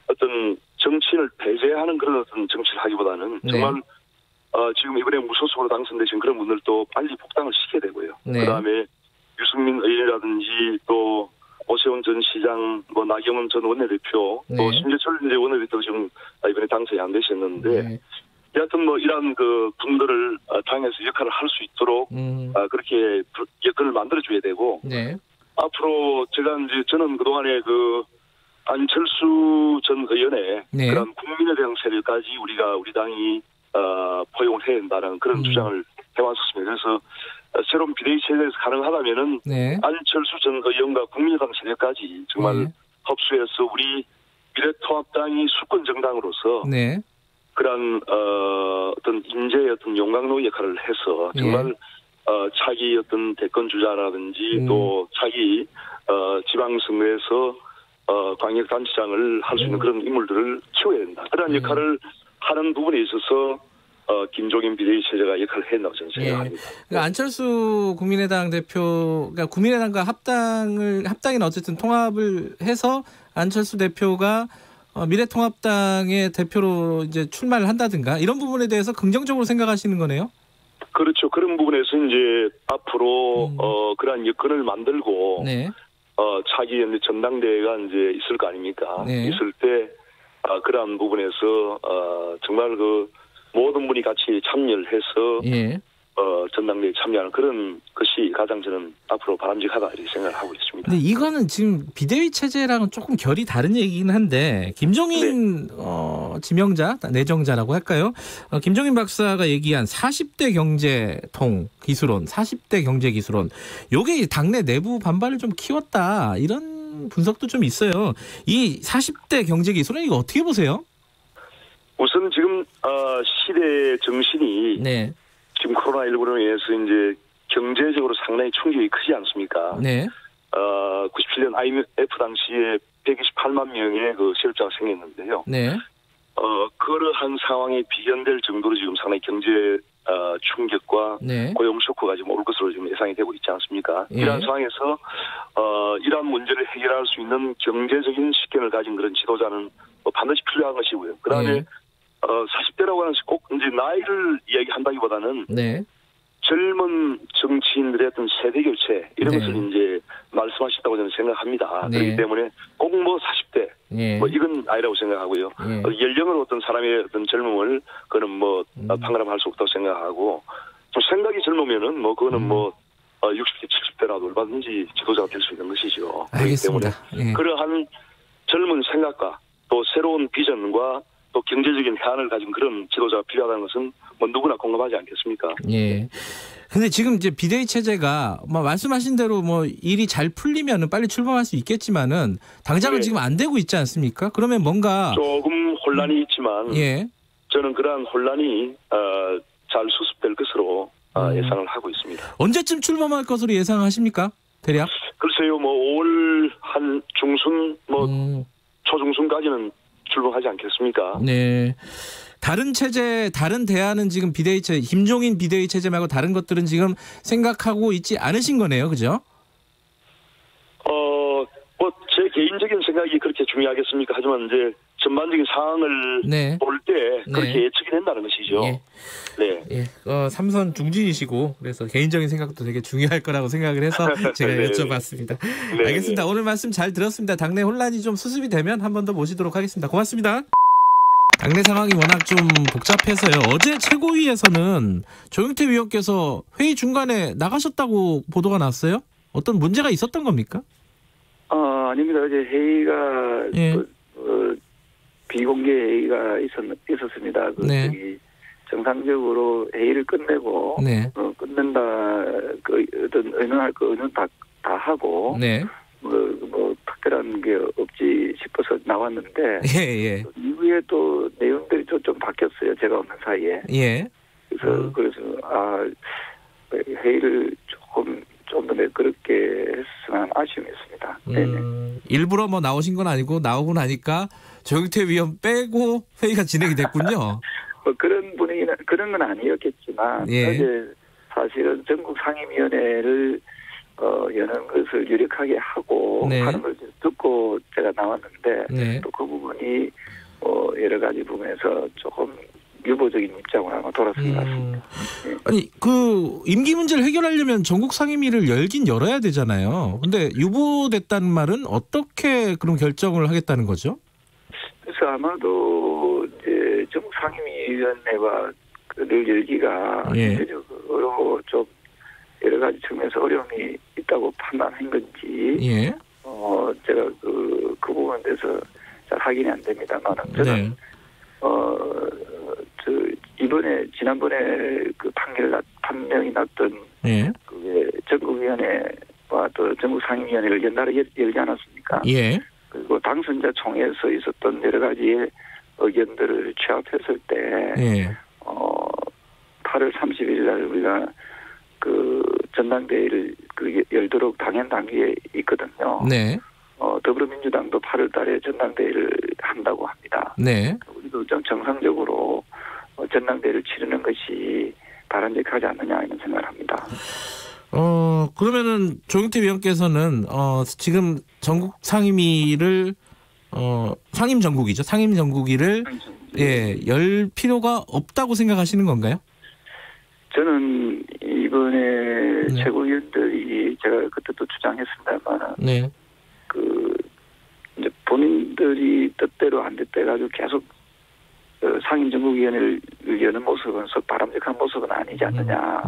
어떤 정치인을 배제하는 그런 어떤 정치를 하기보다는 네. 정말 지금 이번에 무소속으로 당선되신 그런 분들도 빨리 복당을 시켜야 되고요. 네. 그다음에 유승민 의원이라든지 또 오세훈 전 시장, 나경원 전 원내대표, 네. 또 심재철 원내대표 지금 이번에 당선이 안 되셨는데, 네. 여하튼 이런 분들을 당에서 역할을 할 수 있도록 그렇게 여건을 만들어줘야 되고, 네. 앞으로 저는 그동안에 안철수 전 의원의 네. 그런 국민에 대한 세력까지 우리 당이 포용을 해야 된다는 그런 주장을 해왔었습니다. 그래서 새로운 비대위 체제에서 가능하다면은 네. 안철수 전 의원과 국민의당 세력까지 정말 네. 흡수해서 우리 미래통합당이 수권 정당으로서 네. 그런 어떤 인재의 어떤 용광로 역할을 해서 정말 차기 어떤 대권 주자라든지 또 차기 지방선거에서 광역단체장을 할 수 있는 그런 인물들을 키워야 된다. 그런 역할을 하는 부분에 있어서 김종인 비대위 체제가 역할을 했다고 저는 생각합니다. 그러니까 안철수 국민의당 대표, 그러니까 국민의당과 합당이나 어쨌든 통합을 해서 안철수 대표가 미래통합당의 대표로 이제 출마를 한다든가 이런 부분에 대해서 긍정적으로 생각하시는 거네요. 그렇죠. 그런 부분에서 이제 앞으로 그러한 여건을 만들고 네. 차기 전당대회가 이제 있을 거 아닙니까? 네. 있을 때 그러한 부분에서 정말 모든 분이 같이 참여를 해서 예. 전당대회에 참여하는 그런 것이 가장 저는 앞으로 바람직하다 이렇게 생각을 하고 있습니다. 근데 이거는 지금 비대위 체제랑은 조금 결이 다른 얘기긴 한데 김종인 지명자, 내정자라고 할까요? 김종인 박사가 얘기한 40대 경제통 기술론, 40대 경제 기술론, 요게 당내 내부 반발을 좀 키웠다 이런 분석도 좀 있어요. 이 40대 경제 기술론 이거 어떻게 보세요? 우선 지금 시대 정신이 네. 지금 코로나19로 인해서 이제 경제적으로 상당히 충격이 크지 않습니까? 네. 97년 IMF 당시에 128만 명의 실업자가 생겼는데요. 네. 그러한 상황에 비견될 정도로 지금 상당히 경제 충격과 네. 고용 쇼크가 지금 올 것으로 지금 예상이 되고 있지 않습니까? 예. 이러한 상황에서 이러한 문제를 해결할 수 있는 경제적인 식견을 가진 그런 지도자는 반드시 필요한 것이고요. 그다음에 예. 40대라고 하는 것이 꼭 이제 나이를 이야기한다기보다는 네. 젊은 정치인들의 어떤 세대 교체 이런 네. 것을 이제 말씀하셨다고 저는 생각합니다. 네. 그렇기 때문에 꼭 40대 예. 이건 아니라고 생각하고요. 예. 연령으로 어떤 사람의 어떤 젊음을 그거는 판가름할 수 없다고 생각하고 좀 생각이 젊으면은 그거는 60대 70대라도 얼마든지 지도자가 될 수 있는 것이죠. 알겠습니다. 그렇기 때문에 예. 그러한 젊은 생각과 또 새로운 비전과 또 경제적인 해안을 가진 그런 지도자가 필요하다는 것은 누구나 공감하지 않겠습니까? 예. 근데 지금 이제 비대위 체제가 말씀하신 대로 일이 잘 풀리면은 빨리 출범할 수 있겠지만은 당장은 네. 지금 안 되고 있지 않습니까? 그러면 뭔가 조금 혼란이 있지만 예. 저는 그러한 혼란이 잘 수습될 것으로 예상을 하고 있습니다. 언제쯤 출범할 것으로 예상하십니까? 대략? 글쎄요, 5월 한 중순 초중순까지는 출범하지 않겠습니까? 네. 다른 체제, 다른 대안은 지금 비대위 체제, 김종인 비대위 체제 말고 다른 것들은 지금 생각하고 있지 않으신 거네요. 그죠? 제 개인적인 생각이 그렇게 중요하겠습니까? 하지만 이제 전반적인 상황을 네. 볼 때 그렇게 네. 예측이 된다는 것이죠. 예. 네. 예. 삼선 중진이시고 그래서 개인적인 생각도 되게 중요할 거라고 생각을 해서 제가 네. 여쭤봤습니다. 네. 알겠습니다. 오늘 말씀 잘 들었습니다. 당내 혼란이 좀 수습이 되면 한 번 더 모시도록 하겠습니다. 고맙습니다. 당내 상황이 워낙 좀 복잡해서요. 어제 최고위에서는 조영태 위원께서 회의 중간에 나가셨다고 보도가 났어요. 어떤 문제가 있었던 겁니까? 아닙니다. 어제 회의가 예. 비공개 회의가 있었습니다. 네. 정상적으로 회의를 끝내고 네. 끝낸다 어떤 의논할 거 의논 다 하고 네. 그런 게 없지 싶어서 나왔는데 예. 이후에 또 내용들이 좀 바뀌었어요. 제가 없는 사이에. 예. 그래서 회의를 좀 더 매끄럽게 했으면 아쉬움이 있습니다. 일부러 뭐 나오신 건 아니고 나오고 나니까 조경태 위원 빼고 회의가 진행이 됐군요. 그런 분위기는 그런 건 아니었겠지만 예. 어제 사실은 전국 상임위원회를 여는 것을 유력하게 하고 네. 하는 걸 듣고 제가 나왔는데 네. 또 그 부분이 여러 가지 부분에서 조금 유보적인 입장으로 아마 돌아선 것 같습니다. 네. 아니 그 임기 문제를 해결하려면 전국 상임위를 열긴 열어야 되잖아요. 근데 유보됐다는 말은 어떻게 그런 결정을 하겠다는 거죠? 그래서 아마도 이제 전국 상임위원회가 늘 열기가 현실적으로 좀 여러 가지 측면에서 어려움이 있다고 판단한 건지 제가 그 부분에 대해서 잘 확인이 안 됩니다만 저는 이번에 지난번에 그 판명이 났던 그게 전국위원회와 또 전국상임위원회를 연달아 열지 않았습니까? 예. 그리고 당선자 총회에서 있었던 여러 가지의 의견들을 취합했을 때 8월 30일 날 우리가 그 전당대회를 열도록 당연 단계에 있거든요. 네. 더불어민주당도 8월 달에 전당대회를 한다고 합니다. 네. 우리도 좀 정상적으로 전당대회를 치르는 것이 바람직하지 않느냐 이런 생각을 합니다. 그러면은 조경태 위원께서는 지금 전국 상임위를 상임 전국이죠. 상임 전국위를 열 필요가 없다고 생각하시는 건가요? 저는 이번에 최고위원들이 제가 그때도 주장했습니다만 그 이제 본인들이 뜻대로 안 됐대 가지고 계속 상임 전국위원회를 여는 모습은 바람직한 모습은 아니지 않느냐.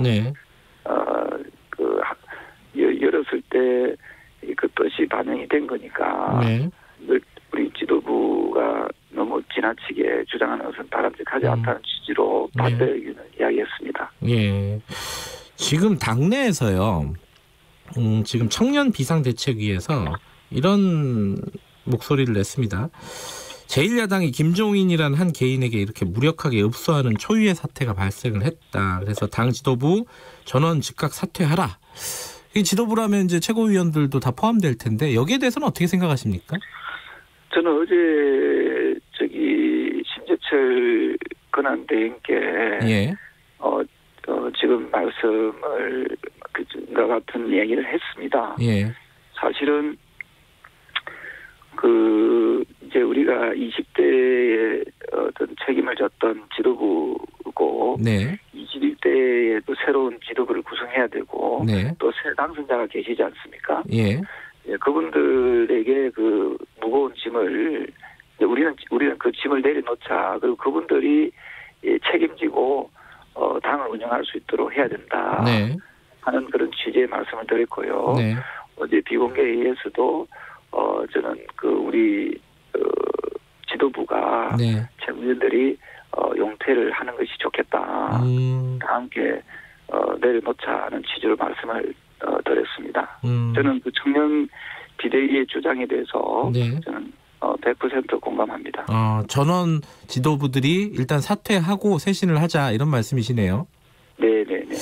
열었을 때 그 뜻이 반영이 된 거니까 우리 지도부가 너무 지나치게 주장하는 것은 바람직하지 않다는 취지로 반대 의견을 이야기했습니다. 예. 지금 당내에서요. 지금 청년 비상대책위에서 이런 목소리를 냈습니다. 제1야당이 김종인이라는 한 개인에게 이렇게 무력하게 읍소하는 초유의 사태가 발생을 했다. 그래서 당 지도부 전원 즉각 사퇴하라. 이 지도부라면 이제 최고위원들도 다 포함될 텐데 여기에 대해서는 어떻게 생각하십니까? 저는 어제 심재철 권한대행께 지금 말씀을 그와 같은 얘기를 했습니다. 사실은 이제 우리가 20대에 어떤 책임을 졌던 지도부고 21대에도 새로운 지도부를 구성해야 되고 또 새 당선자가 계시지 않습니까? 그분들에게 그 무거운 짐을 우리는 그 짐을 내려놓자. 그리고 그분들이 책임지고 당을 운영할 수 있도록 해야 된다 하는 그런 취지의 말씀을 드렸고요. 어제 비공개 회의에서도 저는 우리 지도부가 최고위원들이 용퇴를 하는 것이 좋겠다. 다 함께 내려놓자는 취지로 말씀을 드렸습니다. 저는 그 청년 비대위의 주장에 대해서 저는 100% 공감합니다. 전원 지도부들이 일단 사퇴하고 쇄신을 하자 이런 말씀이시네요. 네네네.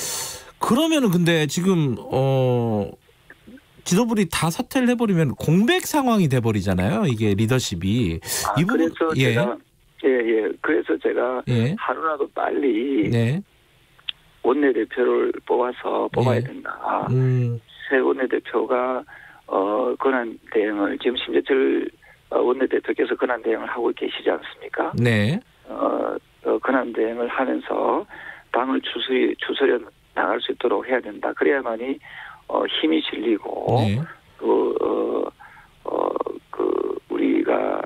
그러면은 근데 지금 지도부들이 다 사퇴를 해버리면 공백 상황이 돼버리잖아요. 이게 리더십이. 이 부분 그래서 제가 그래서 제가 하루라도 빨리 원내대표를 뽑아야 된다. 새 원내대표가 권한 대행을 지금 심재철 원내대표께서 권한 대행을 하고 계시지 않습니까? 권한 대행을 하면서 당을 추스려 나갈 수 있도록 해야 된다. 그래야만이 힘이 실리고 우리가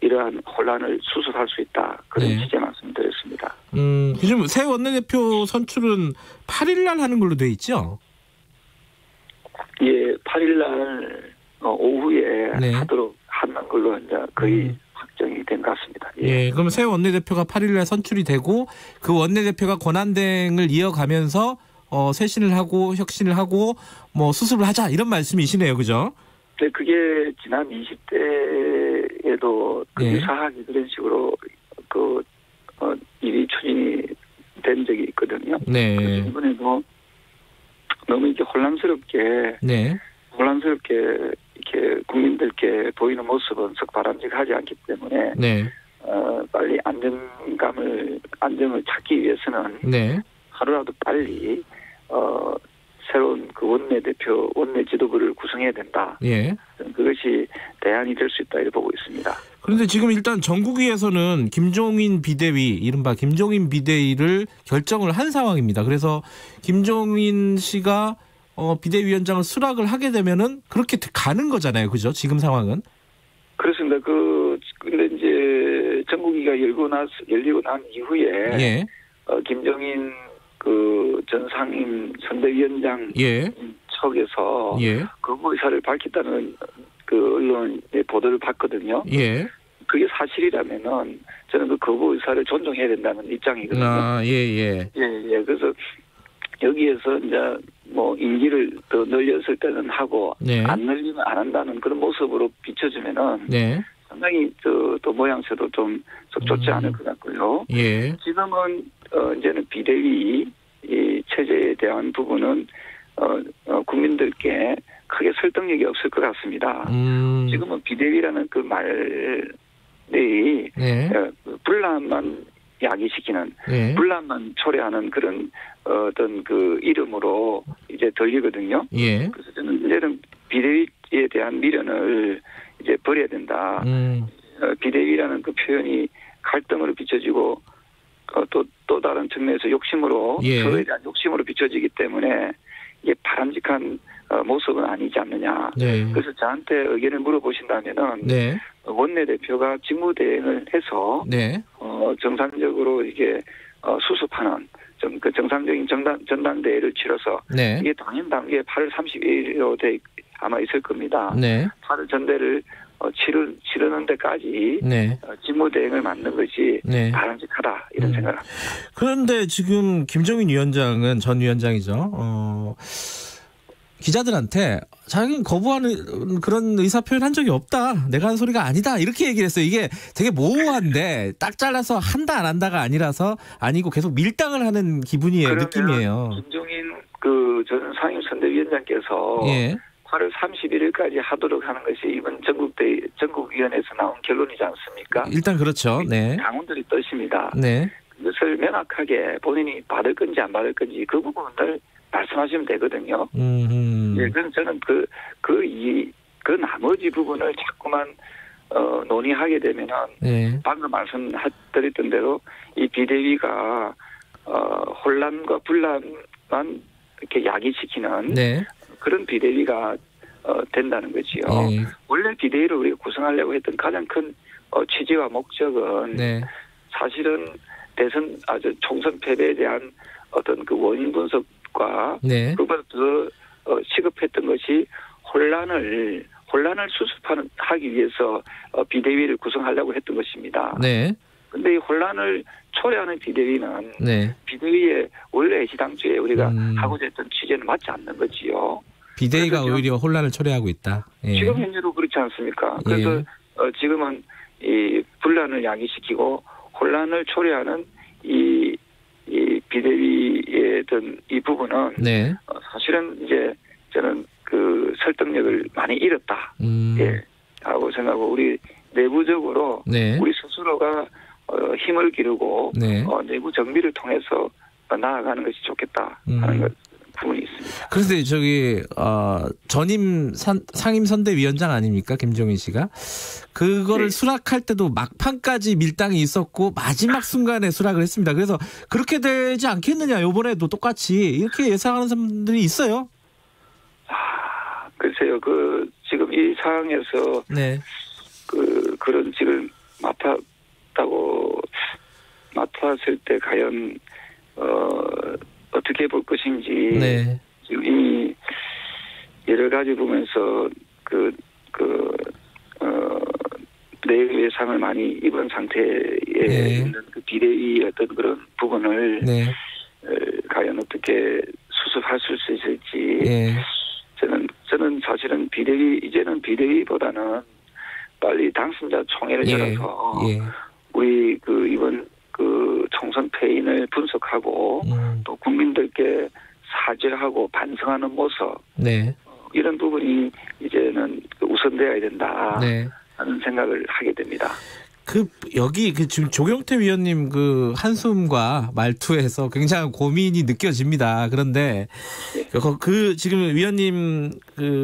이러한 혼란을 수습할 수 있다. 그런 취지의 말씀드렸습니다. 지금 새 원내대표 선출은 8일 날 하는 걸로 돼 있죠? 예, 8일 날 오후에 하도록 하는 걸로 이제 거의 확정이 된 것 같습니다. 그럼 새 원내대표가 8일 날 선출이 되고 그 원내대표가 권한대행을 이어가면서 쇄신을 하고 혁신을 하고 뭐 수습을 하자 이런 말씀이시네요, 그죠? 네, 그게 지난 20대에도 유사하게 그런 식으로 일이 추진이 된 적이 있거든요. 네. 그래서 이번에도 너무 이렇게 혼란스럽게 이렇게 국민들께 보이는 모습은 썩 바람직하지 않기 때문에 빨리 안정을 찾기 위해서는 하루라도 빨리 새로운 그 원내 지도부를 구성해야 된다. 그것이 대안이 될 수 있다 이렇게 보고 있습니다. 그런데 지금 일단 전국위에서는 김종인 비대위, 이른바 김종인 비대위를 결정을 한 상황입니다. 그래서 김종인 씨가 비대위원장을 수락을 하게 되면은 그렇게 가는 거잖아요, 그죠? 지금 상황은. 그렇습니다. 근데 이제 전국위가 열리고 난 이후에 김종인 전 상임 선대위원장 측에서 거부 의사를 밝혔다는 언론의 보도를 봤거든요. 그게 사실이라면은 저는 그 거부 의사를 존중해야 된다는 입장이거든요. 그래서 여기에서 이제 뭐 임기를 더 늘렸을 때는 하고 안 늘리면 안 한다는 그런 모습으로 비춰지면은 상당히 또 모양새도 좀 좋지 않을 것 같고요. 지금은 이제는 비대위 이 체제에 대한 부분은 국민들께 크게 설득력이 없을 것 같습니다. 지금은 비대위라는 그 말이 분란만 야기시키는 분란만 초래하는 그런 어떤 그 이름으로 이제 들리거든요. 그래서 저는 이제는 비대위에 대한 미련을 이제 버려야 된다. 비대위라는 그 표현이 갈등으로 비춰지고 또 다른 측면에서 욕심으로 서로에 대한 욕심으로 비춰지기 때문에 이게 바람직한 모습은 아니지 않느냐. 그래서 저한테 의견을 물어보신다면은 원내대표가 직무대행을 해서 정상적으로 이게 수습하는 그 정상적인 전당대회를 치러서 이게 당연 단계에 8월 31일로 아마 있을 겁니다. 8월 전대를 치르는 데까지 직무대행을 맡는 것이 바람직하다 이런 생각을 합니다. 그런데 지금 김종인 위원장은 전 위원장이죠. 기자들한테 자기는 거부하는 그런 의사표현 한 적이 없다. 내가 한 소리가 아니다. 이렇게 얘기를 했어요. 이게 되게 모호한데 딱 잘라서 한다 안 한다가 아니고 계속 밀당을 하는 기분이에요. 느낌이에요. 김종인 전 상임선대위원장께서 8월 31일까지 하도록 하는 것이 이번 전국위원회에서 나온 결론이지 않습니까? 일단 그렇죠. 당원들이 뜻입니다. 그것을 명확하게 본인이 받을 건지 안 받을 건지 그 부분을 말씀하시면 되거든요. 그래서 저는 그 나머지 부분을 자꾸만 논의하게 되면은 방금 말씀드렸던 대로 이 비대위가 혼란과 분란만 이렇게 야기시키는 그런 비대위가 된다는 거지요. 원래 비대위를 우리가 구성하려고 했던 가장 큰 취지와 목적은 사실은 총선 패배에 대한 어떤 그 원인 분석과 그보다 더 시급했던 것이 혼란을 수습하기 위해서 비대위를 구성하려고 했던 것입니다. 그런데 이 혼란을 초래하는 비대위는 비대위의 원래 시당초에 우리가 하고자 했던 취지는 맞지 않는 거지요. 비대위가 오히려 혼란을 초래하고 있다. 지금 현재도 그렇지 않습니까? 그래서 지금은 이 분란을 야기시키고 혼란을 초래하는 이 비대위의 어떤 이 부분은 사실은 이제 저는 그 설득력을 많이 잃었다. 하고 생각하고 우리 내부적으로 우리 스스로가 힘을 기르고 내부 정비를 통해서 나아가는 것이 좋겠다 하는 부분이 있습니다. 그런데 전임 상임선대위원장 아닙니까? 김종인 씨가. 그거를 수락할 때도 막판까지 밀당이 있었고 마지막 순간에 수락을 했습니다. 그래서 그렇게 되지 않겠느냐. 이번에도 똑같이 이렇게 예상하는 사람들이 있어요. 글쎄요. 지금 이 상황에서 그런 직을 맡았을 때 과연 어떻게 볼 것인지 지금 이미 여러 가지 보면서 내일 예상을 많이 입은 상태에 있는 그 비대위 어떤 그런 부분을 과연 어떻게 수습할 수 있을지 저는 사실은 이제는 비대위보다는 빨리 당선자 총회를 열어서 우리 이번 총선 패인을 분석하고 또 국민들께 사죄하고 반성하는 모습 이런 부분이 이제는 우선되어야 된다 하는 생각을 하게 됩니다. 여기 지금 조경태 위원님 한숨과 말투에서 굉장한 고민이 느껴집니다. 그런데 지금 위원님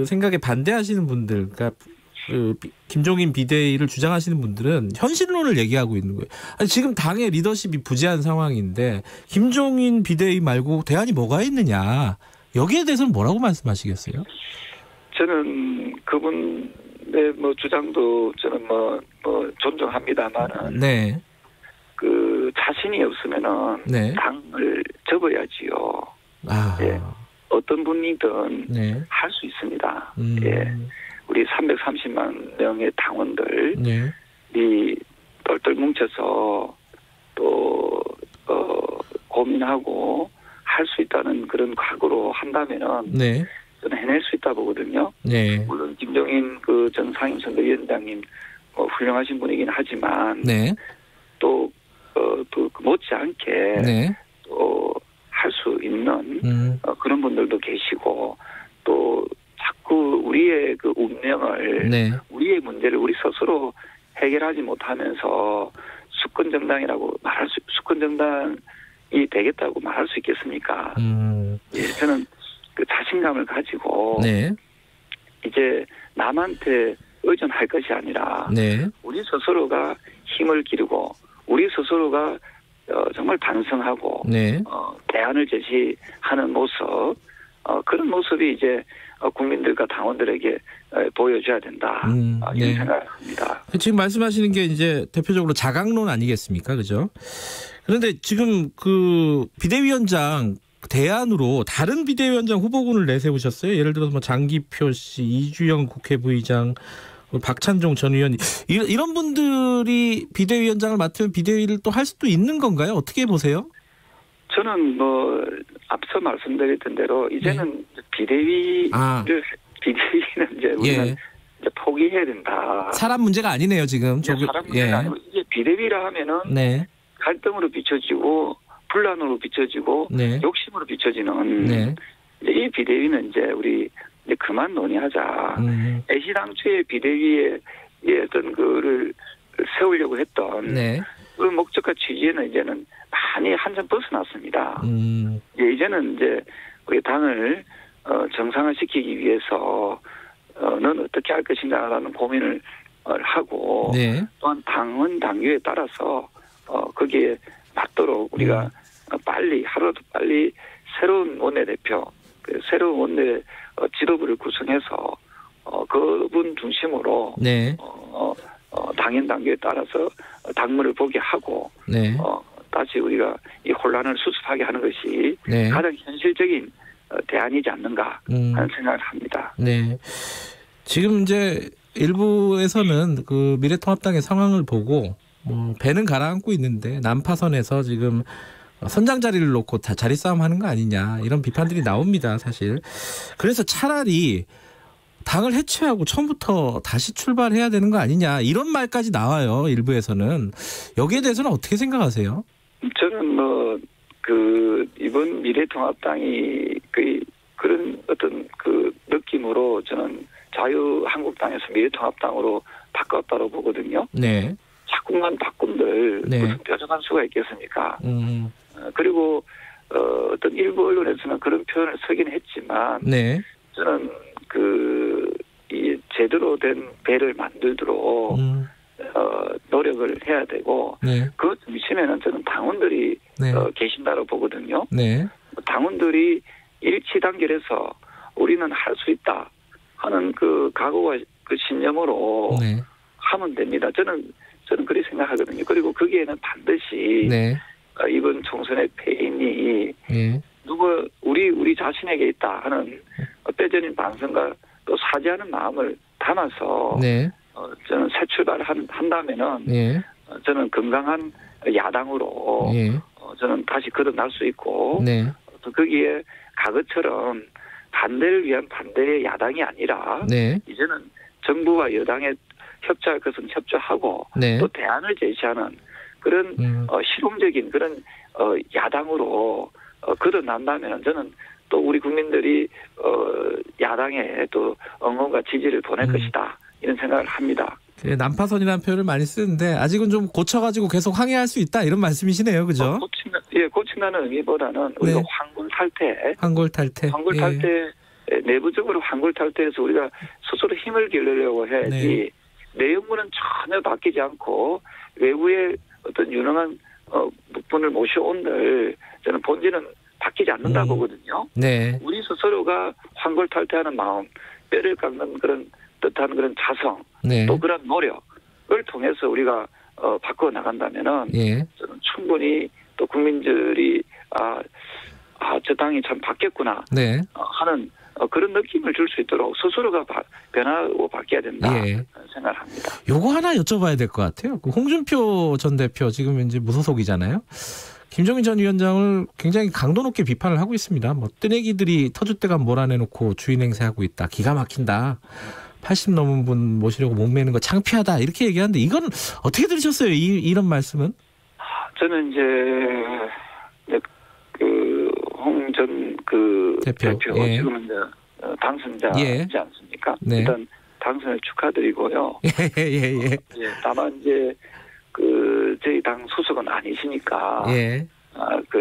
생각에 반대하시는 분들, 그러니까 김종인 비대위를 주장하시는 분들은 현실론을 얘기하고 있는 거예요. 아니, 지금 당의 리더십이 부재한 상황인데 김종인 비대위 말고 대안이 뭐가 있느냐. 여기에 대해서는 뭐라고 말씀하시겠어요? 저는 그분의 주장도 저는 존중합니다만은 자신이 없으면은 당을 접어야지요. 어떤 분이든 할 수 있습니다. 우리 330만 명의 당원들이 똘똘 뭉쳐서 또 고민하고 할 수 있다는 그런 각오로 한다면은 저는 해낼 수 있다 보거든요. 물론 김종인 전 상임선거위원장님 훌륭하신 분이긴 하지만 또 못지않게 또 할 수 있는 그런 분들도 계시고 또 자꾸 우리의 운명을 우리의 문제를 우리 스스로 해결하지 못하면서 수권 정당이 되겠다고 말할 수 있겠습니까? 저는 자신감을 가지고 이제 남한테 의존할 것이 아니라 우리 스스로가 힘을 기르고 우리 스스로가 정말 반성하고 대안을 제시하는 모습 그런 모습이 이제 국민들과 당원들에게 보여줘야 된다 이런 생각을 합니다. 지금 말씀하시는 게 이제 대표적으로 자강론 아니겠습니까, 그죠? 그런데 지금 비대위원장 대안으로 다른 비대위원장 후보군을 내세우셨어요. 예를 들어서 장기표 씨, 이주영 국회 부의장, 박찬종 전 의원 이런 분들이 비대위원장을 맡으면 비대위를 또 할 수도 있는 건가요? 어떻게 보세요? 저는 앞서 말씀드렸던 대로 이제는 비대위는 이제 우리는 이제 포기해야 된다. 사람 문제가 아니네요, 지금. 사람 문제가 아니고 이제 비대위라 하면은 갈등으로 비춰지고 분란으로 비춰지고 욕심으로 비춰지는 이 비대위는 이제 우리 이제 그만 논의하자. 애시당초에 비대위에 어떤 거를 세우려고 했던 그 목적과 취지에는 이제는 많이 한참 벗어났습니다. 이제는 이제 우리 당을 정상화시키기 위해서 는 어떻게 할 것인가라는 고민을 하고 또한 당원 당규에 따라서 거기에 맞도록 우리가 하루라도 빨리 새로운 원내대표, 새로운 원내 지도부를 구성해서 그분 중심으로 당연 당규에 따라서 당무를 보게 하고 다시 우리가 이 혼란을 수습하게 하는 것이 가장 현실적인 대안이지 않는가 하는 생각을 합니다. 지금 이제 일부에서는 미래통합당의 상황을 보고 배는 가라앉고 있는데 난파선에서 지금 선장 자리를 놓고 다 자리 싸움하는 거 아니냐 이런 비판들이 나옵니다, 사실. 그래서 차라리 당을 해체하고 처음부터 다시 출발해야 되는 거 아니냐 이런 말까지 나와요, 일부에서는. 여기에 대해서는 어떻게 생각하세요? 저는 이번 미래통합당이 그런 어떤 느낌으로 저는 자유한국당에서 미래통합당으로 바꿨다고 보거든요. 자꾸만 바꾼들 무슨 뾰족한 수가 있겠습니까? 그리고 어떤 일부 언론에서는 그런 표현을 쓰긴 했지만 저는 이 제대로 된 배를 만들도록 노력을 해야 되고 그 중심에는 저는 당원들이 계신다고 보거든요. 당원들이 일치단결해서 우리는 할 수 있다 하는 각오와 신념으로 하면 됩니다. 저는 그렇게 생각하거든요. 그리고 거기에는 반드시 이번 총선의 패인이 우리 자신에게 있다 하는 뼈저린 반성과 또 사죄하는 마음을 담아서 저는 새 출발을 한다면은 저는 건강한 야당으로 저는 다시 거듭날 수 있고 또 거기에 과거처럼 반대를 위한 반대의 야당이 아니라 네. 이제는 정부와 여당의 협조할 것은 협조하고 네. 또 대안을 제시하는 그런 실용적인 그런 야당으로 거듭난다면 저는 또 우리 국민들이 야당에 또 응원과 지지를 보낼 것이다 이런 생각을 합니다. 난파선이라는 표현을 많이 쓰는데 아직은 좀 고쳐가지고 계속 항의할 수 있다 이런 말씀이시네요, 그죠? 고친다는 의미보다는 우리가 네. 환골 탈퇴 내부적으로 환골 탈퇴해서 우리가 스스로 힘을 기르려고 해야지 네. 내용물은 전혀 바뀌지 않고 외부의 어떤 유능한 분을 모셔온들 저는 본질은 바뀌지 않는다 보거든요. 네. 우리 스스로가 환골 탈퇴하는 마음, 뼈를 깎는 그런 뜻하는 그런 자성, 네. 또 그런 노력을 통해서 우리가 바꿔 나간다면은 예. 저는 충분히 또 국민들이 저 당이 참 바뀌었구나 네. 하는 그런 느낌을 줄 수 있도록 스스로가 변하고 바뀌어야 된다 생각을 합니다. 요거 하나 여쭤봐야 될 것 같아요. 그 홍준표 전 대표 지금 이제 무소속이잖아요. 김종인 전 위원장을 굉장히 강도 높게 비판을 하고 있습니다. 뭐 뜨내기들이 터줏대감 몰아내놓고 주인 행세하고 있다. 기가 막힌다. 80 넘은 분 모시려고 목매는 거 창피하다. 이렇게 얘기하는데 이건 어떻게 들으셨어요? 이런 말씀은? 저는 이제 홍 전 대표 예. 지금은 이제 당선자이지 않습니까? 네. 일단 당선을 축하드리고요. 예. 다만 이제 저희 당 소속은 아니시니까 예.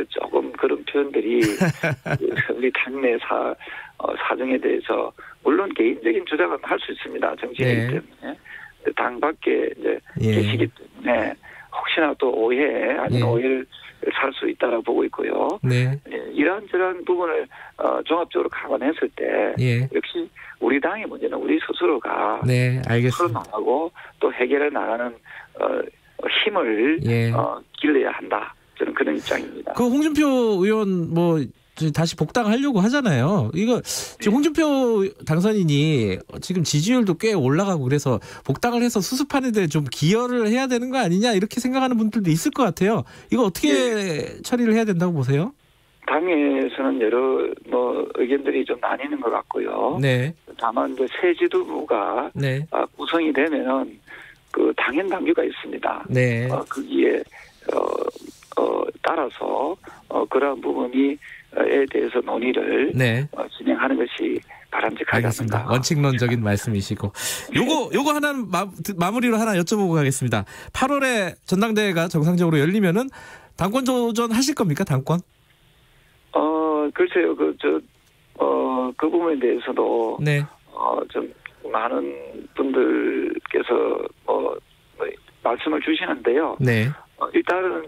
조금 그런 표현들이 우리 당내 사정에 대해서 물론 개인적인 주장은 할 수 있습니다. 정치인이기 때문에 당 밖에 이제 계시기 때문에 혹시나 또 오해 아니면 오해를 살 수 있다라고 보고 있고요. 네. 이러한저러한 부분을 종합적으로 감안했을 때 역시 우리 당의 문제는 우리 스스로가 풀어나가고 또 해결해 나가는 힘을 길러야 한다. 저는 그런 입장입니다. 그 홍준표 의원 다시 복당하려고 하잖아요. 이거 지금 홍준표 당선인이 지금 지지율도 꽤 올라가고 그래서 복당을 해서 수습하는 데 좀 기여를 해야 되는 거 아니냐 이렇게 생각하는 분들도 있을 것 같아요. 이거 어떻게 처리를 해야 된다고 보세요? 당에서는 여러 의견들이 좀 나뉘는 것 같고요. 네. 다만 이제 새 지도부가 구성이 되면은 그 당연 당규가 있습니다. 네. 거기에 따라서 그러한 부분에 대해서 논의를 진행하는 것이 바람직하지 알겠습니다. 않는가. 원칙론적인 말씀이시고 요거 하나 마무리로 하나 여쭤보고 가겠습니다. 8월에 전당대회가 정상적으로 열리면은 당권 도전 하실 겁니까? 당권? 글쎄요. 그 부분에 대해서도 좀 많은 분들께서 말씀을 주시는데요. 일단은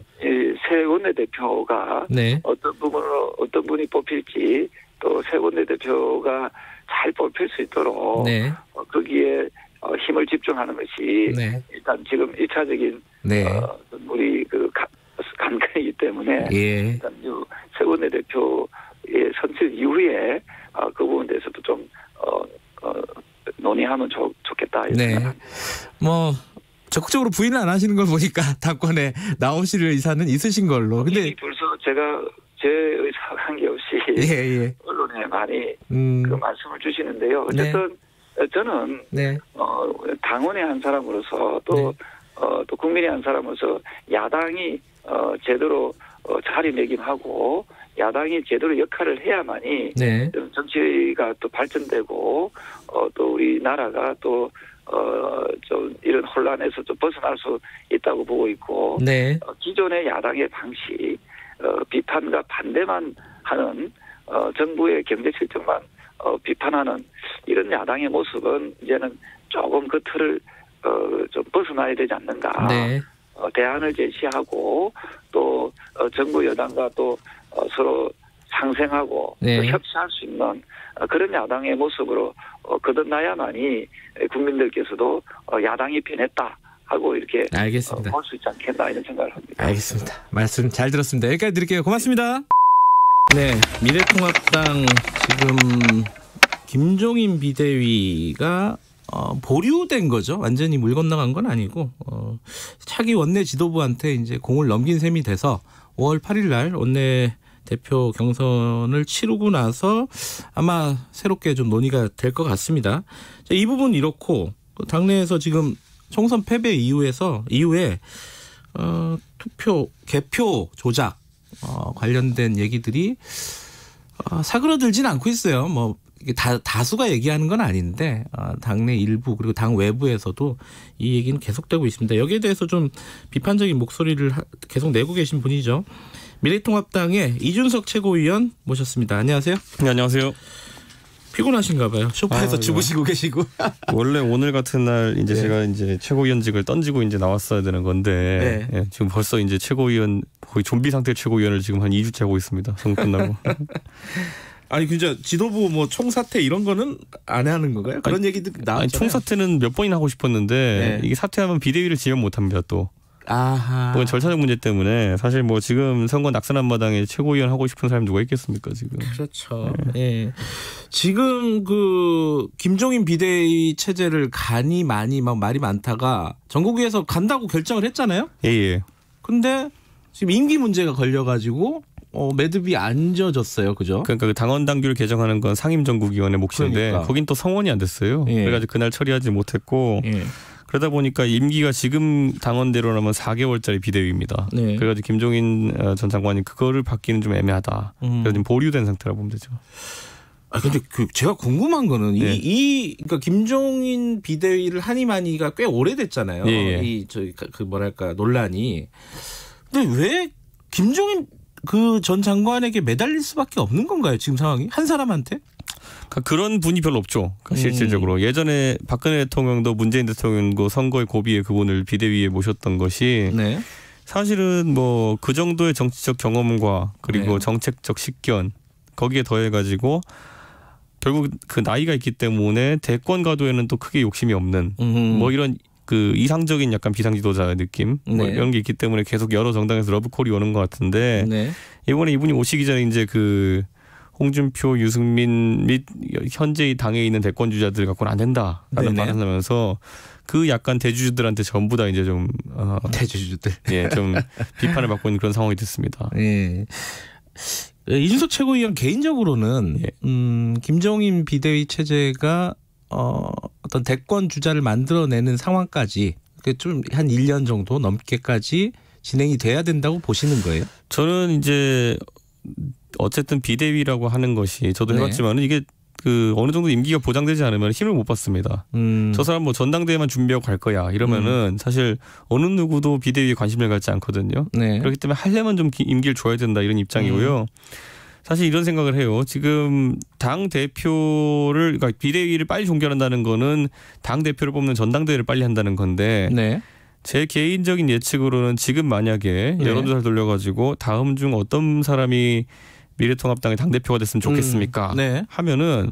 새 원내대표가 어떤 분이 뽑힐지 또 새 원내대표가 잘 뽑힐 수 있도록 거기에 힘을 집중하는 것이 일단 지금 1차적인 우리 관건이기 때문에 일단 새 원내대표의 선출 이후에 그 부분에 대해서도 좀 논의하면 좋겠다. 적극적으로 부인을 안 하시는 걸 보니까 당권에 나오실 의사는 있으신 걸로. 근데 벌써 제가 제 의사 관계없이 언론에 많이 그 말씀을 주시는데요. 어쨌든 저는 당원의 한 사람으로서 또 국민의 한 사람으로서 야당이 제대로 자리매김하고 야당이 제대로 역할을 해야만이 정치가 또 발전되고 또 우리 나라가 또 좀 이런 혼란에서 좀 벗어날 수 있다고 보고 있고 기존의 야당의 방식 비판과 반대만 하는 정부의 경제 실정만 비판하는 이런 야당의 모습은 이제는 조금 그 틀을 좀 벗어나야 되지 않는가. 대안을 제시하고 또 정부 여당과 또 서로 상생하고 또 협치할 수 있는 그런 야당의 모습으로 거듭나야만이 국민들께서도 야당이 변했다 하고 이렇게 볼 수 있지 않겠나 이런 생각을 합니다. 알겠습니다. 말씀 잘 들었습니다. 여기까지 드릴게요. 고맙습니다. 미래통합당 지금 김종인 비대위가 보류된 거죠. 완전히 물 건너간 건 아니고 차기 원내 지도부한테 이제 공을 넘긴 셈이 돼서 5월 8일 날 원내 대표 경선을 치르고 나서 아마 새롭게 좀 논의가 될 것 같습니다. 자, 이 부분 이렇고 당내에서 지금 총선 패배 이후에 투표 개표 조작 관련된 얘기들이 사그러들진 않고 있어요. 뭐 이게 다수가 얘기하는 건 아닌데 당내 일부 그리고 당 외부에서도 이 얘기는 계속되고 있습니다. 여기에 대해서 좀 비판적인 목소리를 계속 내고 계신 분이죠. 미래통합당의 이준석 최고위원 모셨습니다. 안녕하세요. 네, 안녕하세요. 피곤하신가 봐요. 소파에서 주무시고 계시고. 원래 오늘 같은 날 이제 제가 이제 최고위원직을 던지고 이제 나왔어야 되는 건데 지금 벌써 이제 최고위원 거의 좀비 상태 최고위원을 지금 한 2주째 하고 있습니다. 선거 끝나고. 아니 진짜 지도부 뭐 총사퇴 이런 거는 안 하는 건가요? 그런 얘기도 나왔잖아요. 총사퇴는 몇 번이나 하고 싶었는데 이게 사퇴하면 비대위를 지명 못합니다 또. 아하. 그건 절차적 문제 때문에 사실 뭐 지금 선거 낙선한 마당에 최고위원 하고 싶은 사람이 누가 있겠습니까 지금. 그렇죠. 예. 지금 그 김종인 비대위 체제를 가니 많이 막 말이 많다가 전국위에서 간다고 결정을 했잖아요. 예. 근데 지금 임기 문제가 걸려가지고 매듭이 안 져졌어요. 그죠? 그러니까 그 당원 당규를 개정하는 건 상임전국위원회 몫인데 거긴 또 성원이 안 됐어요. 그래가지고 그날 처리하지 못했고 그러다 보니까 임기가 지금 당원대로라면 4개월짜리 비대위입니다. 그래가지고 김종인 전 장관이 그거를 받기는 좀 애매하다. 그래서 지금 보류된 상태라고 보면 되죠. 근데 제가 궁금한 거는 그러니까 김종인 비대위를 하니마니가 꽤 오래됐잖아요. 논란이. 근데 왜 김종인 그 전 장관에게 매달릴 수밖에 없는 건가요? 지금 상황이 한 사람한테? 그런 분이 별로 없죠. 실질적으로 예전에 박근혜 대통령도 문재인 대통령도 선거의 고비에 그분을 비대위에 모셨던 것이 사실은 뭐 그 정도의 정치적 경험과 그리고 정책적 식견 거기에 더해가지고 결국 그 나이가 있기 때문에 대권 가도에는 또 크게 욕심이 없는 뭐 이런 그 이상적인 약간 비상지도자의 느낌 뭐 이런 게 있기 때문에 계속 여러 정당에서 러브콜이 오는 것 같은데 이번에 이분이 오시기 전에 이제 그 홍준표, 유승민 및 현재의 당에 있는 대권 주자들 갖고는 안 된다라는 말을 하면서 그 약간 대주주들한테 전부 다 이제 좀 대주주들 좀 비판을 받고 있는 그런 상황이 됐습니다. 이준석 최고위원 개인적으로는 김종인 비대위 체제가 어떤 대권 주자를 만들어내는 상황까지 좀 한 1년 정도 넘게까지 진행이 돼야 된다고 보시는 거예요? 저는 이제 어쨌든 비대위라고 하는 것이 저도 해봤지만은 이게 그 어느 정도 임기가 보장되지 않으면 힘을 못 받습니다. 저 사람 뭐 전당대회만 준비하고 갈 거야 이러면은 사실 어느 누구도 비대위에 관심을 갖지 않거든요. 그렇기 때문에 하려면 좀 임기를 줘야 된다 이런 입장이고요. 사실 이런 생각을 해요. 지금 당 대표를 그러니까 비대위를 빨리 종결한다는 거는 당 대표를 뽑는 전당대회를 빨리 한다는 건데 제 개인적인 예측으로는 지금 만약에 여론조사를 돌려가지고 다음 중 어떤 사람이 미래통합당의 당대표가 됐으면 좋겠습니까? 하면은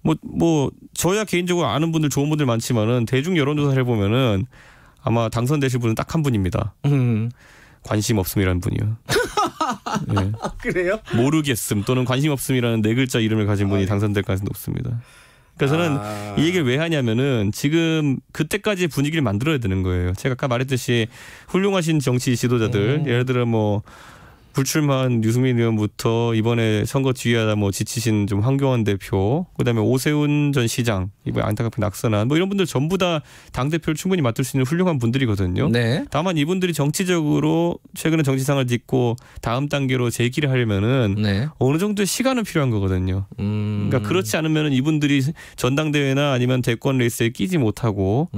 뭐 저야 개인적으로 아는 분들 좋은 분들 많지만은 대중 여론조사를 해보면은 아마 당선되실 분은 딱 한 분입니다. 관심 없음이라는 분이요. 그래요? 모르겠음 또는 관심 없음이라는 4글자 이름을 가진 분이 당선될 가능성이 높습니다. 그래서 저는 이 얘기를 왜 하냐면은 지금 그때까지의 분위기를 만들어야 되는 거예요. 제가 아까 말했듯이 훌륭하신 정치 지도자들 예를 들어 뭐 불출마한 유승민 의원부터 이번에 선거 뒤에 뭐 지치신 좀 황교안 대표, 그다음에 오세훈 전 시장, 이번에 안타깝게 낙선한 뭐 이런 분들 전부 다 당 대표를 충분히 맡을 수 있는 훌륭한 분들이거든요. 다만 이분들이 정치적으로 최근에 정치상을 딛고 다음 단계로 재기를 하려면은 어느 정도의 시간은 필요한 거거든요. 그러니까 그렇지 않으면은 이분들이 전당대회나 아니면 대권 레이스에 끼지 못하고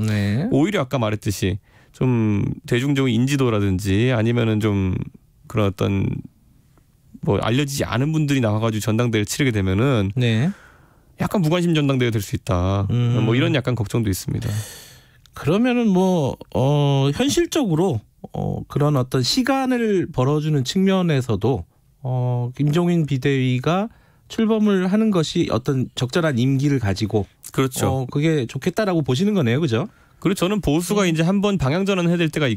오히려 아까 말했듯이 좀 대중적인 인지도라든지 아니면은 좀 그런 어떤 뭐 알려지지 않은 분들이 나와가지고 전당대회를 치르게 되면은 약간 무관심 전당대회가 될 수 있다. 뭐 이런 약간 걱정도 있습니다. 그러면은 뭐 현실적으로 그런 어떤 시간을 벌어주는 측면에서도 김종인 비대위가 출범을 하는 것이 어떤 적절한 임기를 가지고 그렇죠. 그게 좋겠다라고 보시는 거네요, 그죠? 그리고 저는 보수가 이제 한번 방향 전환해야 될 때가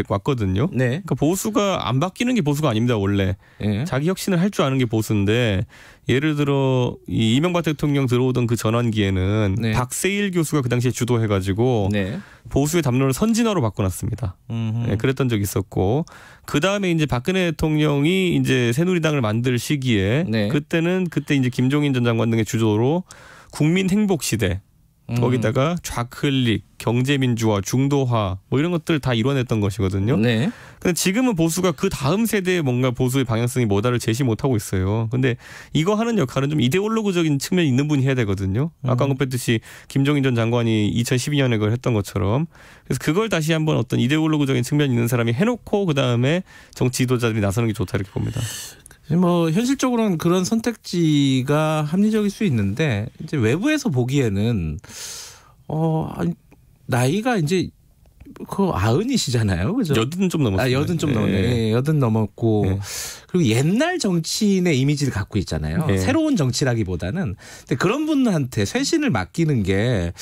왔거든요. 네. 그러니까 보수가 안 바뀌는 게 보수가 아닙니다, 원래. 네. 자기 혁신을 할 줄 아는 게 보수인데 예를 들어 이 이명박 대통령 들어오던 그 전환기에는 네. 박세일 교수가 그 당시에 주도해가지고 네. 보수의 담론을 선진화로 바꿔놨습니다. 네, 그랬던 적이 있었고 그 다음에 이제 박근혜 대통령이 이제 새누리당을 만들 시기에 네. 그때 이제 김종인 전 장관 등의 주도로 국민 행복 시대. 거기다가 좌클릭, 경제민주화, 중도화 뭐 이런 것들 다 이뤄냈던 것이거든요. 네. 근데 지금은 보수가 그 다음 세대에 뭔가 보수의 방향성이 뭐다를 제시 못하고 있어요. 근데 이거 하는 역할은 좀 이데올로그적인 측면이 있는 분이 해야 되거든요. 아까 언급했듯이 김종인 전 장관이 2012년에 그걸 했던 것처럼. 그래서 그걸 다시 한번 어떤 이데올로그적인 측면이 있는 사람이 해놓고 그다음에 정치 지도자들이 나서는 게 좋다 이렇게 봅니다. 뭐 현실적으로는 그런 선택지가 합리적일 수 있는데 이제 외부에서 보기에는 나이가 이제 그 90이시잖아요, 그죠? 80 좀 넘었어요. 80 좀 넘었네. 네. 80 넘었고 네. 그리고 옛날 정치인의 이미지를 갖고 있잖아요. 네. 새로운 정치라기보다는 근데 그런 분한테 쇄신을 맡기는 게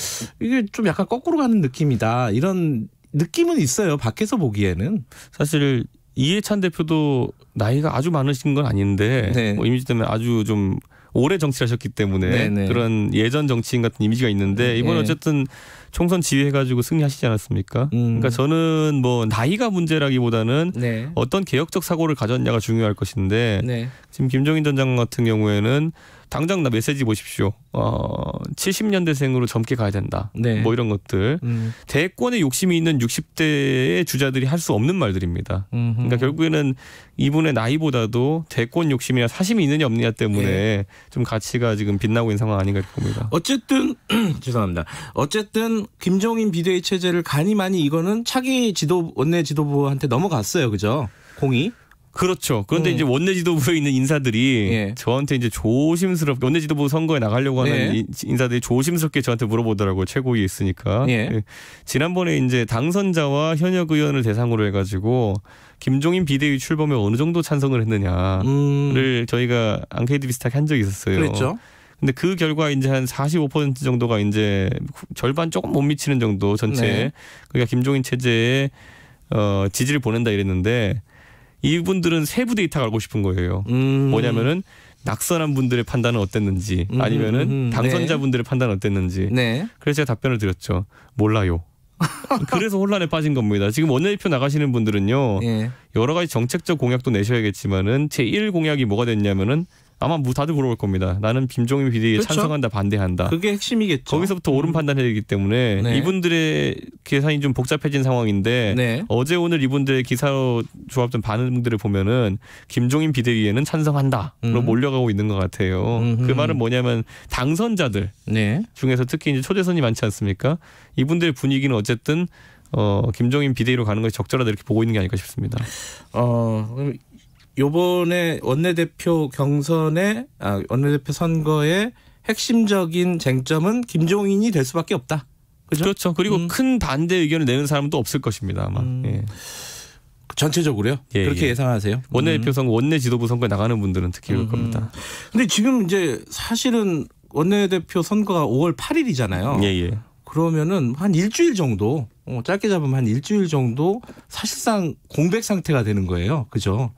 이게 좀 약간 거꾸로 가는 느낌이다. 이런 느낌은 있어요. 밖에서 보기에는 사실. 이해찬 대표도 나이가 아주 많으신 건 아닌데 네. 뭐 이미지 때문에 아주 좀 오래 정치를 하셨기 때문에 네네. 그런 예전 정치인 같은 이미지가 있는데 이번 어쨌든 총선 지휘해가지고 승리하시지 않았습니까? 그러니까 저는 뭐 나이가 문제라기보다는 네. 어떤 개혁적 사고를 가졌냐가 중요할 것인데 네. 지금 김종인 전 장관 같은 경우에는 당장 나 메시지 보십시오. 70년대생으로 젊게 가야 된다. 네. 뭐 이런 것들. 대권에 욕심이 있는 60대의 주자들이 할 수 없는 말들입니다. 그러니까 결국에는 이분의 나이보다도 대권 욕심이나 사심이 있느냐 없느냐 때문에 네. 좀 가치가 지금 빛나고 있는 상황 아닌가 봅니다. 어쨌든 죄송합니다. 어쨌든 김종인 비대위 체제를 가니 많이 이거는 차기 원내 지도부한테 넘어갔어요. 그죠? 공이. 그렇죠. 그런데 이제 원내 지도부에 있는 인사들이 예. 저한테 이제 조심스럽게 원내 지도부 선거에 나가려고 하는 예. 인사들이 조심스럽게 저한테 물어보더라고요. 최고위에 있으니까. 예. 지난번에 이제 당선자와 현역 의원을 대상으로 해가지고 김종인 비대위 출범에 어느 정도 찬성을 했느냐를 저희가 앙케이트 비슷하게 한 적이 있었어요. 그렇죠. 근데 그 결과 이제 한 45% 정도가 이제 절반 조금 못 미치는 정도 전체 네. 그러니까 김종인 체제에 지지를 보낸다 이랬는데 이분들은 세부 데이터가 알고 싶은 거예요. 뭐냐면은 낙선한 분들의 판단은 어땠는지 아니면은 당선자분들의 판단은 어땠는지. 네. 그래서 제가 답변을 드렸죠. 몰라요. 그래서 혼란에 빠진 겁니다. 지금 원내대표 나가시는 분들은요. 네. 여러 가지 정책적 공약도 내셔야겠지만은 제1 공약이 뭐가 됐냐면은 아마 다들 물어볼 겁니다. 나는 김종인 비대위에 그렇죠? 찬성한다 반대한다. 그게 핵심이겠죠. 거기서부터 옳은 판단해야 되기 때문에 네. 이분들의 계산이 좀 복잡해진 상황인데 네. 어제 오늘 이분들의 기사로 조합된 반응들을 보면은 김종인 비대위에는 찬성한다로 몰려가고 있는 것 같아요. 그 말은 뭐냐면 당선자들 네. 중에서 특히 이제 초대선이 많지 않습니까? 이분들의 분위기는 어쨌든 김종인 비대위로 가는 것이 적절하다 이렇게 보고 있는 게 아닐까 싶습니다. 요번에 원내대표 원내대표 선거의 핵심적인 쟁점은 김종인이 될 수밖에 없다. 그죠? 그렇죠. 그리고 큰 반대 의견을 내는 사람도 없을 것입니다. 아마. 예. 전체적으로요? 예, 그렇게 예상하세요? 원내대표 선거, 원내 지도부 선거에 나가는 분들은 특히 그럴 겁니다. 근데 지금 이제 사실은 원내대표 선거가 5월 8일이잖아요. 예. 그러면은 한 일주일 정도 짧게 잡으면 한 일주일 정도 사실상 공백 상태가 되는 거예요. 그죠?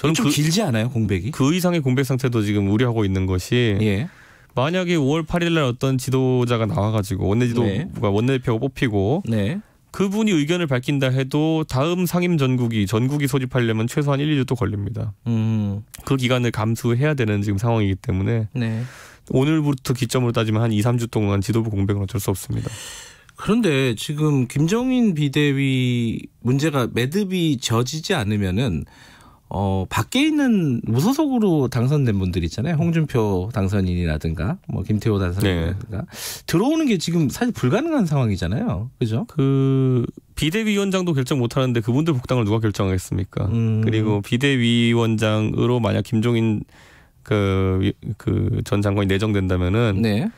저는 좀 길지 않아요, 공백이? 그 이상의 공백 상태도 지금 우려하고 있는 것이 예. 만약에 5월 8일 날 어떤 지도자가 나와가지고 원내 지도부가 네. 원내대표가 뽑히고 네. 그분이 의견을 밝힌다 해도 다음 상임 전국이 소집하려면 최소한 1, 2주 또 걸립니다. 그 기간을 감수해야 되는 지금 상황이기 때문에 네. 오늘부터 기점으로 따지면 한 2, 3주 동안 지도부 공백은 어쩔 수 없습니다. 그런데 지금 김종인 비대위 문제가 매듭이 져지지 않으면은 밖에 있는 무소속으로 당선된 분들 있잖아요. 홍준표 당선인이라든가 뭐 김태호 당선인이라든가 들어오는 게 지금 사실 불가능한 상황이잖아요. 그죠? 그 비대위원장도 결정 못 하는데 그분들 복당을 누가 결정하겠습니까? 그리고 비대위원장으로 만약 김종인 그 전 장관이 내정된다면은 네.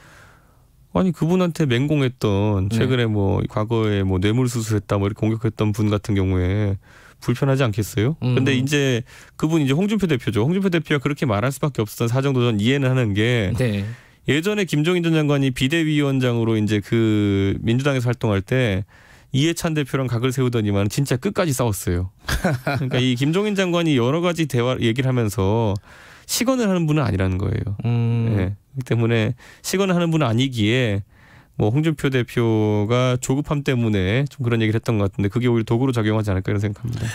아니 그분한테 맹공했던 최근에 뭐 과거에 뭐 뇌물수수했다 뭐 이렇게 공격했던 분 같은 경우에 불편하지 않겠어요? 근데 이제 그분 이제 홍준표 대표죠. 홍준표 대표가 그렇게 말할 수밖에 없었던 사정도 전 이해는 하는 게 네. 예전에 김종인 전 장관이 비대위원장으로 이제 그 민주당에서 활동할 때 이해찬 대표랑 각을 세우더니만 진짜 끝까지 싸웠어요. 그러니까 이 김종인 장관이 여러 가지 얘기를 하면서 시건을 하는 분은 아니라는 거예요. 네. 그렇기 때문에 시건을 하는 분은 아니기에 뭐 홍준표 대표가 조급함 때문에 좀 그런 얘기를 했던 것 같은데 그게 오히려 도구로 작용하지 않을까 이런 생각합니다.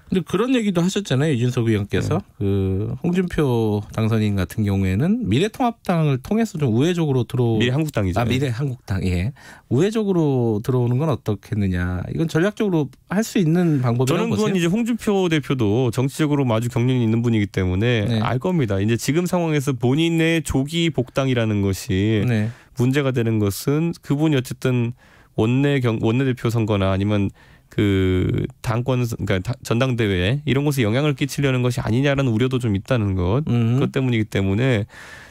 근데 그런 얘기도 하셨잖아요. 유진석 의원께서. 네. 그 홍준표 당선인 같은 경우에는 미래통합당을 통해서 좀 우회적으로 미래한국당이죠. 미래한국당. 예. 우회적으로 들어오는 건 어떻겠느냐. 이건 전략적으로 할 수 있는 방법이라고 보세요. 저는 그건 이제 홍준표 대표도 정치적으로 아주 경륜이 있는 분이기 때문에 네. 알 겁니다. 이제 지금 상황에서 본인의 조기 복당이라는 것이 네. 문제가 되는 것은 그분이 어쨌든 원내대표 선거나 아니면 그 당권 그러니까 전당대회 이런 곳에 영향을 끼치려는 것이 아니냐라는 우려도 좀 있다는 것. 그것 때문이기 때문에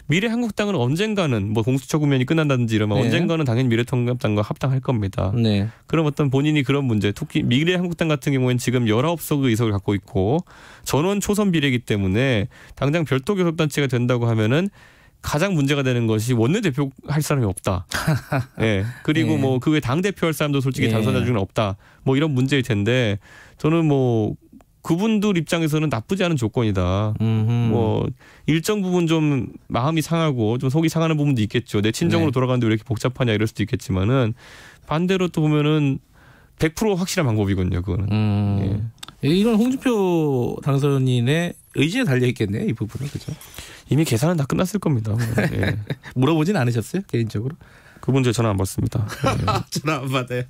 미래한국당은 언젠가는 뭐 공수처 구면이 끝난다든지 이러면 네. 언젠가는 당연히 미래통합당과 합당할 겁니다. 네. 그럼 어떤 본인이 그런 문제 특히 미래한국당 같은 경우에는 지금 19석의 의석을 갖고 있고 전원 초선 비례이기 때문에 당장 별도 교섭단체가 된다고 하면은 가장 문제가 되는 것이 원내대표 할 사람이 없다. 예. 그리고 예. 뭐 그 외 당대표 할 사람도 솔직히 예. 당선자 중에 없다. 뭐 이런 문제일 텐데 저는 뭐 그분들 입장에서는 나쁘지 않은 조건이다. 뭐 일정 부분 좀 마음이 상하고 좀 속이 상하는 부분도 있겠죠. 내 친정으로 네. 돌아가는데 왜 이렇게 복잡하냐 이럴 수도 있겠지만은 반대로 또 보면은 100% 확실한 방법이거든요. 그거는. 예. 이건 홍준표 당선인의 의지에 달려 있겠네요. 이 부분은 그죠? 이미 계산은 다 끝났을 겁니다. 예. 물어보진 않으셨어요? 개인적으로? 그분 전화 안 받습니다. 예. 전화 안 받아요.